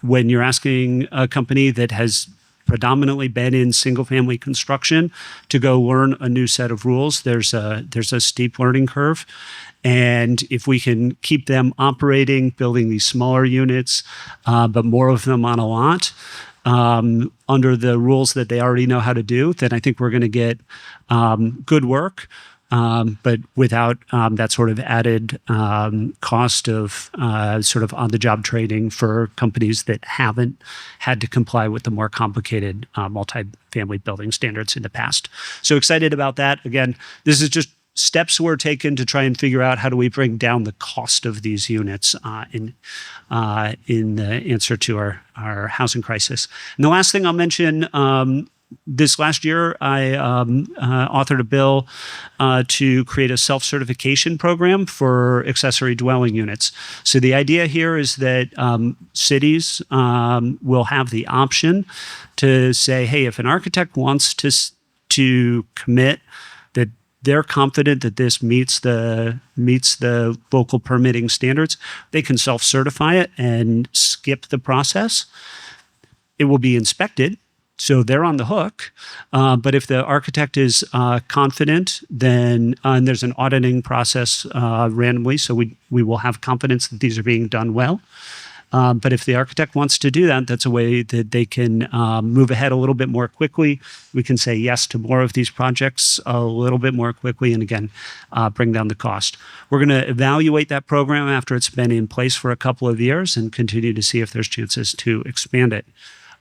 when you're asking a company that has predominantly been in single-family construction to go learn a new set of rules, there's a steep learning curve. And if we can keep them operating, building these smaller units, but more of them on a lot, under the rules that they already know how to do, then I think we're going to get good work, but without that sort of added cost of sort of on-the-job training for companies that haven't had to comply with the more complicated multi-family building standards in the past. So excited about that. Again, this is just steps were taken to try and figure out how do we bring down the cost of these units in the answer to our housing crisis. And the last thing I'll mention, this last year, I authored a bill to create a self-certification program for accessory dwelling units. So the idea here is that cities will have the option to say, hey, if an architect wants to commit that they're confident that this meets the local permitting standards, they can self-certify it and skip the process. It will be inspected, so they're on the hook. But if the architect is confident, then and there's an auditing process randomly, so we will have confidence that these are being done well. But if the architect wants to do that, that's a way that they can move ahead a little bit more quickly. We can say yes to more of these projects a little bit more quickly, and again, bring down the cost. We're going to evaluate that program after it's been in place for a couple of years and continue to see if there's chances to expand it.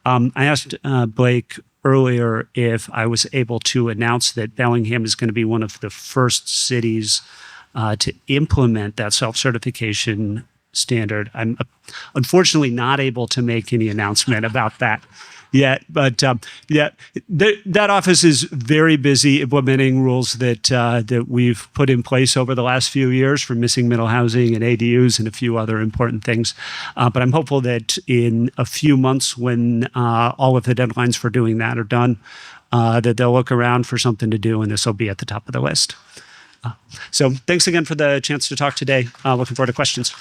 I asked Blake earlier if I was able to announce that Bellingham is going to be one of the first cities to implement that self-certification standard. I'm unfortunately not able to make any announcement about that yet, but that office is very busy implementing rules that we've put in place over the last few years for missing middle housing and ADUs and a few other important things. But I'm hopeful that in a few months, when all of the deadlines for doing that are done, that they'll look around for something to do, and this will be at the top of the list. So thanks again for the chance to talk today. Looking forward to questions.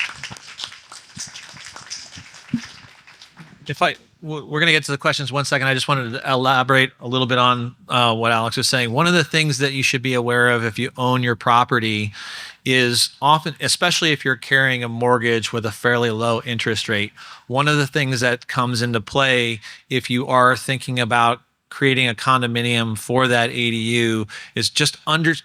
We're going to get to the questions one second. I just wanted to elaborate a little bit on what Alex was saying. One of the things that you should be aware of if you own your property is often, especially if you're carrying a mortgage with a fairly low interest rate, one of the things that comes into play if you are thinking about creating a condominium for that ADU is just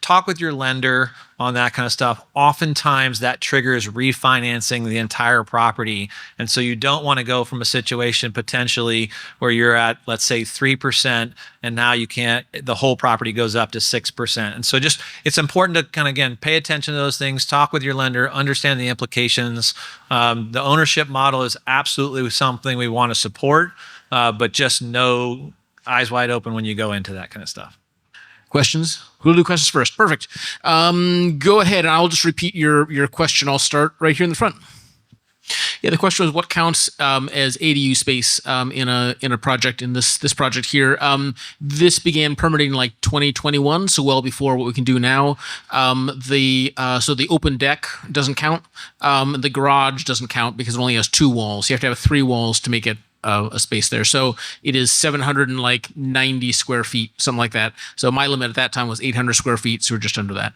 talk with your lender on that kind of stuff. Oftentimes that triggers refinancing the entire property. And so you don't want to go from a situation potentially where you're at, let's say 3%, and now the whole property goes up to 6%. And so it's important to kind of, again, pay attention to those things, talk with your lender, understand the implications. The ownership model is absolutely something we want to support, but just know eyes wide open when you go into that kind of stuff. Questions? Who'll do questions first? Perfect. Go ahead, and I'll just repeat your question. I'll start right here in the front. Yeah, the question was what counts as ADU space in a project, in this project here. This began permitting like 2021, so well before what we can do now. So the open deck doesn't count. The garage doesn't count because it only has 2 walls. You have to have 3 walls to make it a space there. So it is 790 square feet, something like that. So my limit at that time was 800 square feet. So we're just under that.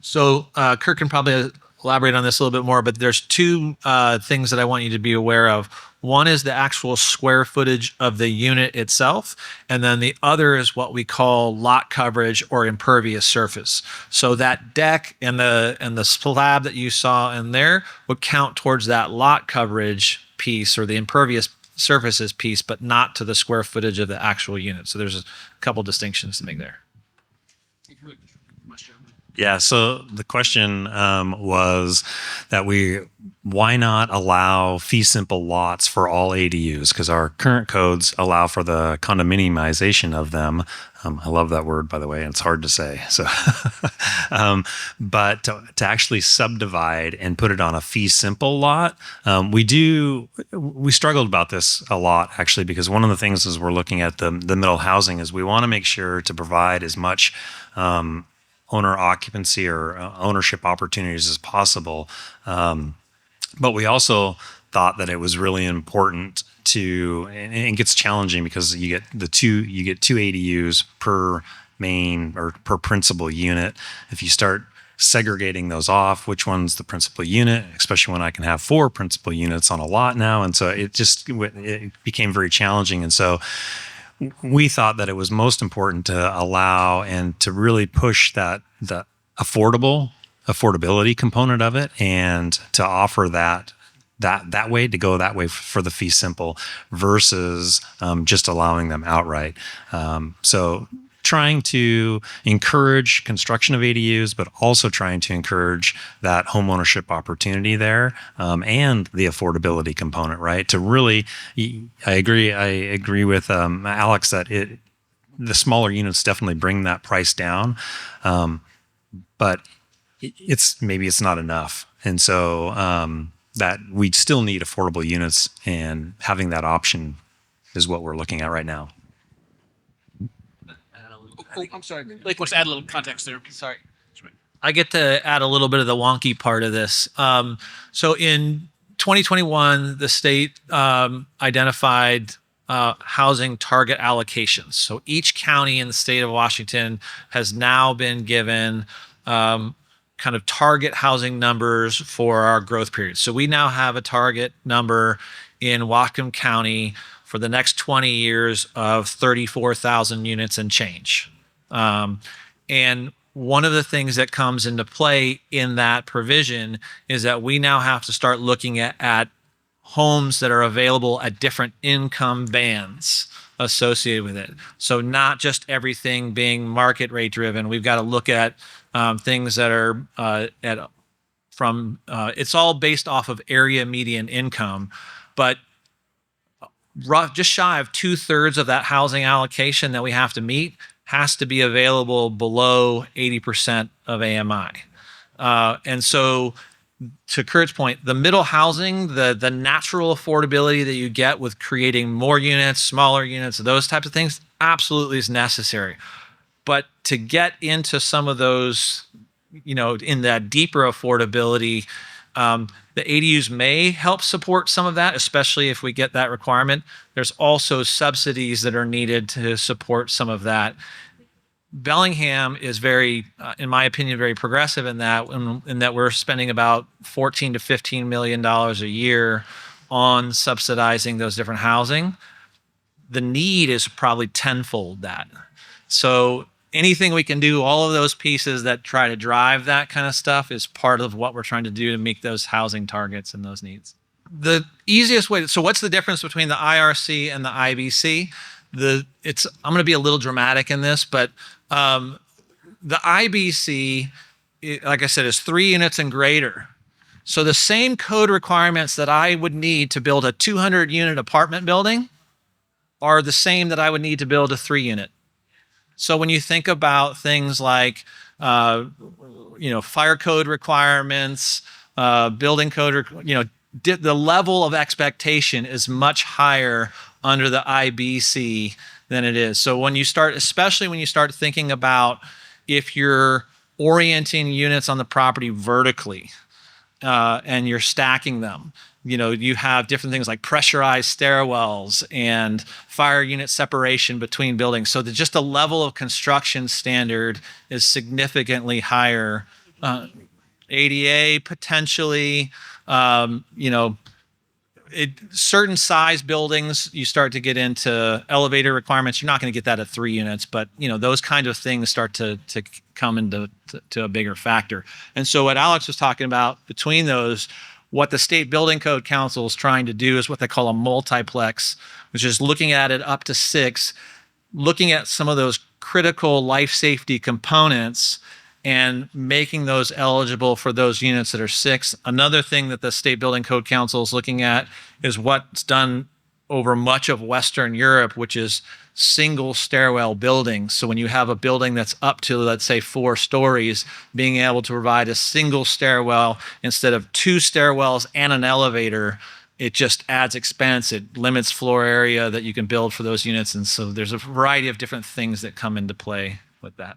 So Kirk can probably elaborate on this a little bit more, but there's 2 things that I want you to be aware of. One is the actual square footage of the unit itself, and then the other is what we call lot coverage or impervious surface. So that deck and the slab that you saw in there would count towards that lot coverage piece or the impervious surfaces piece, but not to the square footage of the actual unit. So there's a couple distinctions to make there. Yeah. So the question was that why not allow fee simple lots for all ADUs? Because our current codes allow for the condominiumization of them. I love that word, by the way. It's hard to say. So, but to actually subdivide and put it on a fee simple lot, we struggled about this a lot actually, because one of the things as we're looking at the middle housing is we want to make sure to provide as much owner occupancy or ownership opportunities as possible. But we also thought that it was really important and it gets challenging because you get two ADUs per main or per principal unit. If you start segregating those off, which one's the principal unit, especially when I can have 4 principal units on a lot now. And so it became very challenging. And so we thought that it was most important to allow and to really push the affordability component of it, and to offer that way, to go that way for the fee simple versus just allowing them outright. So trying to encourage construction of ADUs, but also trying to encourage that homeownership opportunity there, and the affordability component, right? To really, I agree with Alex that the smaller units definitely bring that price down, but maybe it's not enough, and so that we still need affordable units, and having that option is what we're looking at right now. Oh, I'm sorry. Blake wants to add a little context there. Sorry. I get to add a little bit of the wonky part of this. So in 2021, the state identified housing target allocations. So each county in the state of Washington has now been given kind of target housing numbers for our growth period. So we now have a target number in Whatcom County for the next 20 years of 34,000 units and change. And one of the things that comes into play in that provision is that we now have to start looking at homes that are available at different income bands associated with it. So not just everything being market rate driven. We've got to look at things that are it's all based off of area median income, but just shy of 2/3 of that housing allocation that we have to meet has to be available below 80% of AMI. And so to Kurt's point, the middle housing, the natural affordability that you get with creating more units, smaller units, those types of things, absolutely is necessary. But to get into some of those, in that deeper affordability, the ADUs may help support some of that, especially if we get that requirement. There's also subsidies that are needed to support some of that. Bellingham is very, in my opinion, very progressive in that we're spending about $14 to $15 million a year on subsidizing those different housing. The need is probably tenfold that. So anything we can do, all of those pieces that try to drive that kind of stuff is part of what we're trying to do to meet those housing targets and those needs. The easiest way, so what's the difference between the IRC and the IBC? I'm going to be a little dramatic in this, but the IBC, like I said, is 3 units and greater. So the same code requirements that I would need to build a 200-unit apartment building are the same that I would need to build a 3-unit. So when you think about things like, fire code requirements, building code, the level of expectation is much higher under the IBC than it is. So especially when you start thinking about if you're orienting units on the property vertically, and you're stacking them, you have different things like pressurized stairwells and fire unit separation between buildings. So just the level of construction standard is significantly higher. ADA potentially, certain size buildings, you start to get into elevator requirements. You're not going to get that at 3 units, but those kind of things start to come into a bigger factor. And so what Alex was talking about between those, what the State Building Code Council is trying to do is what they call a multiplex, which is looking at it up to 6, looking at some of those critical life safety components and making those eligible for those units that are 6. Another thing that the State Building Code Council is looking at is what's done over much of Western Europe, which is single stairwell buildings. So when you have a building that's up to, let's say, 4 stories, being able to provide a single stairwell instead of 2 stairwells and an elevator, it just adds expense. It limits floor area that you can build for those units. And so there's a variety of different things that come into play with that.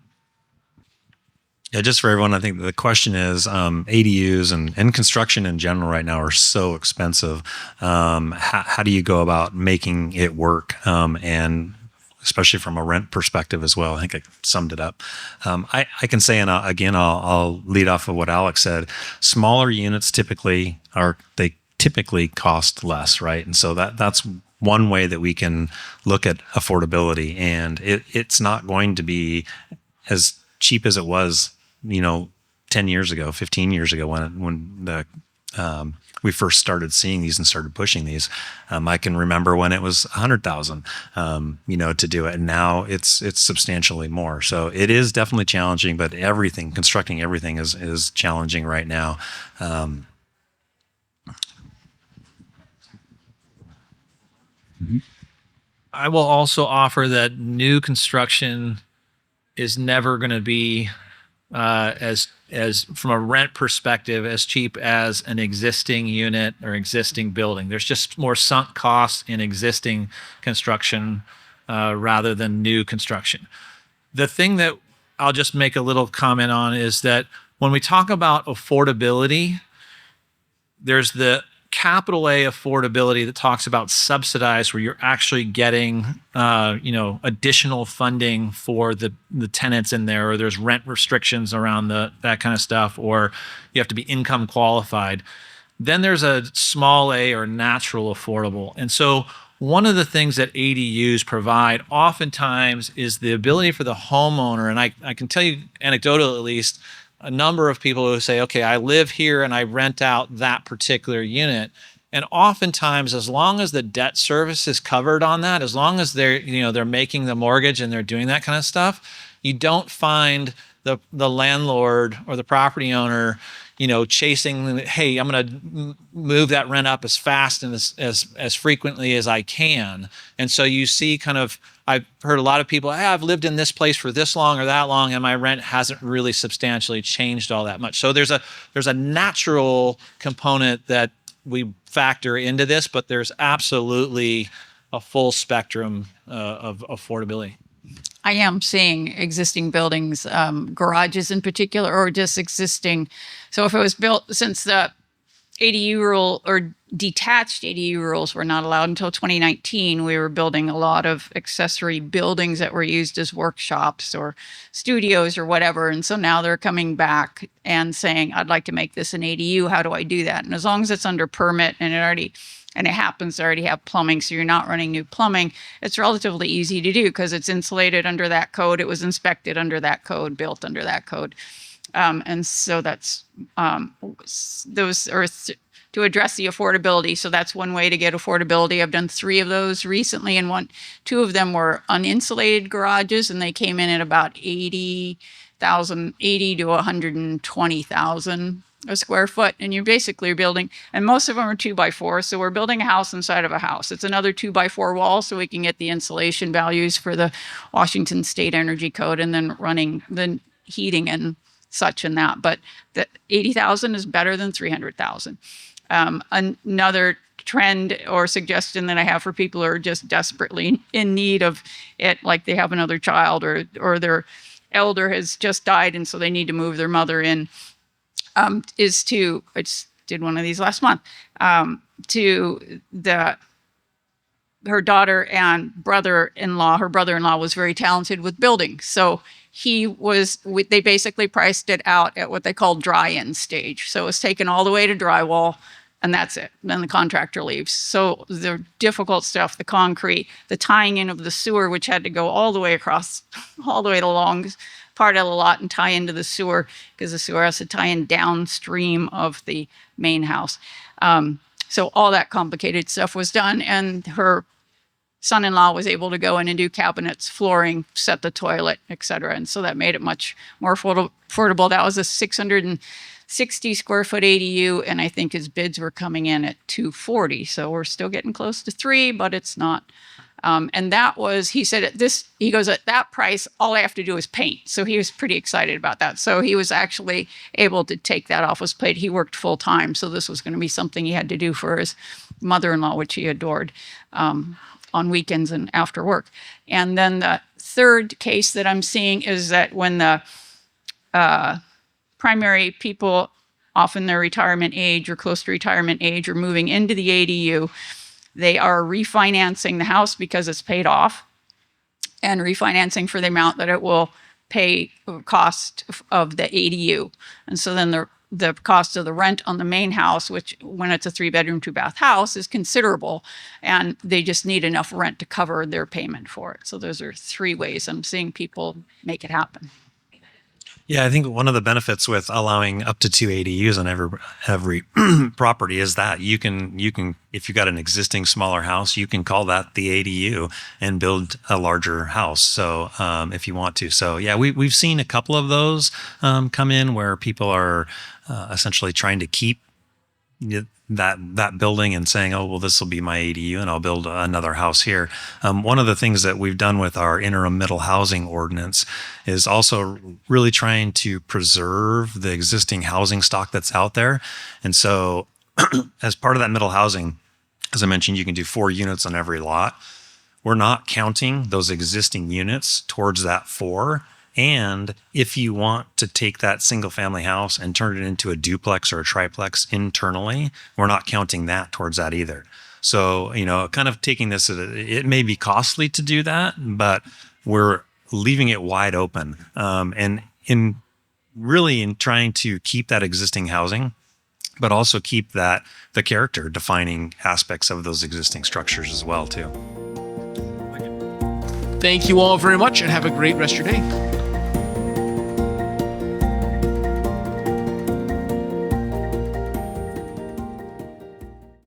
Yeah, just for everyone, I think the question is ADUs and construction in general right now are so expensive. How do you go about making it work? And especially from a rent perspective as well. I think I summed it up. I can say, and I'll lead off of what Alex said. Smaller units typically cost less, right? And so that's one way that we can look at affordability. And it's not going to be as cheap as it was, 10 years ago, 15 years ago when we first started seeing these and started pushing these. I can remember when it was 100,000, to do it. And now it's substantially more. So it is definitely challenging, but constructing everything is challenging right now. I will also offer that new construction is never going to be as from a rent perspective as cheap as an existing unit or existing building. There's just more sunk costs in existing construction rather than new construction. The thing that I'll just make a little comment on is that when we talk about affordability, there's the capital A affordability that talks about subsidized, where you're actually getting, additional funding for the tenants in there, or there's rent restrictions around that kind of stuff, or you have to be income qualified. Then there's a small A or natural affordable. And so one of the things that ADUs provide oftentimes is the ability for the homeowner, and I can tell you anecdotally at least, a number of people who say, okay, I live here and I rent out that particular unit. And oftentimes, as long as the debt service is covered on that, as long as they're making the mortgage and they're doing that kind of stuff, you don't find the landlord or the property owner, chasing, hey, I'm going to move that rent up as fast and as frequently as I can. And so you see I've heard a lot of people, hey, I've lived in this place for this long or that long, and my rent hasn't really substantially changed all that much. So there's a natural component that we factor into this, but there's absolutely a full spectrum of affordability. I am seeing existing buildings, garages in particular, or just existing. So if it was built since the ADU rule or detached ADU rules were not allowed until 2019, we were building a lot of accessory buildings that were used as workshops or studios or whatever. And so now they're coming back and saying, I'd like to make this an ADU. How do I do that? And as long as it's under permit and it happens to already have plumbing, so you're not running new plumbing, it's relatively easy to do because it's insulated under that code. It was inspected under that code, built under that code. And so that's those are to address the affordability. So that's one way to get affordability. I've done 3 of those recently, and 2 of them were uninsulated garages, and they came in at about 80 to 120,000 a square foot. And you're basically building, and most of them are 2x4. So we're building a house inside of a house. It's another 2x4 wall, so we can get the insulation values for the Washington State Energy Code, and then running the heating and such in that. But the 80,000 is better than 300,000. Another trend or suggestion that I have for people who are just desperately in need of it, like they have another child or their elder has just died and so they need to move their mother in, is to, I just did one of these last month, her daughter and brother-in-law, her brother-in-law was very talented with building. So they basically priced it out at what they call dry-in stage. So it was taken all the way to drywall, and that's it. Then the contractor leaves. So the difficult stuff, the concrete, the tying in of the sewer, which had to go all the way across, all the way to the long part of the lot and tie into the sewer, because the sewer has to tie in downstream of the main house. So all that complicated stuff was done, and her son-in-law was able to go in and do cabinets, flooring, set the toilet, etc. And so that made it much more affordable. That was a 660 square foot ADU, and I think his bids were coming in at 240. So we're still getting close to 3, but it's not. And that was, he said, he goes, at that price, all I have to do is paint. So he was pretty excited about that. So he was actually able to take that off his plate. He worked full time. So this was going to be something he had to do for his mother-in-law, which he adored, on weekends and after work. And then the third case that I'm seeing is that when the primary people, often their retirement age or close to retirement age, are moving into the ADU, they are refinancing the house because it's paid off, and refinancing for the amount that it will pay cost of the ADU. And so then the cost of the rent on the main house, which when it's a 3-bedroom, 2-bath house, is considerable, and they just need enough rent to cover their payment for it. So those are 3 ways I'm seeing people make it happen. Yeah, I think one of the benefits with allowing up to 2 ADUs on every property is that you can if you got an existing smaller house, you can call that the ADU and build a larger house. So if you want to, so yeah, we've seen a couple of those come in where people are essentially trying to keep that building and saying, oh, well, this will be my ADU and I'll build another house here. One of the things that we've done with our interim middle housing ordinance is also really trying to preserve the existing housing stock that's out there. And so as part of that middle housing, as I mentioned, you can do 4 units on every lot. We're not counting those existing units towards that 4. And if you want to take that single family house and turn it into a duplex or a triplex internally, we're not counting that towards that either. So, kind of taking this, it may be costly to do that, but we're leaving it wide open. And in trying to keep that existing housing, but also keep the character defining aspects of those existing structures as well, too. Thank you all very much, and have a great rest of your day.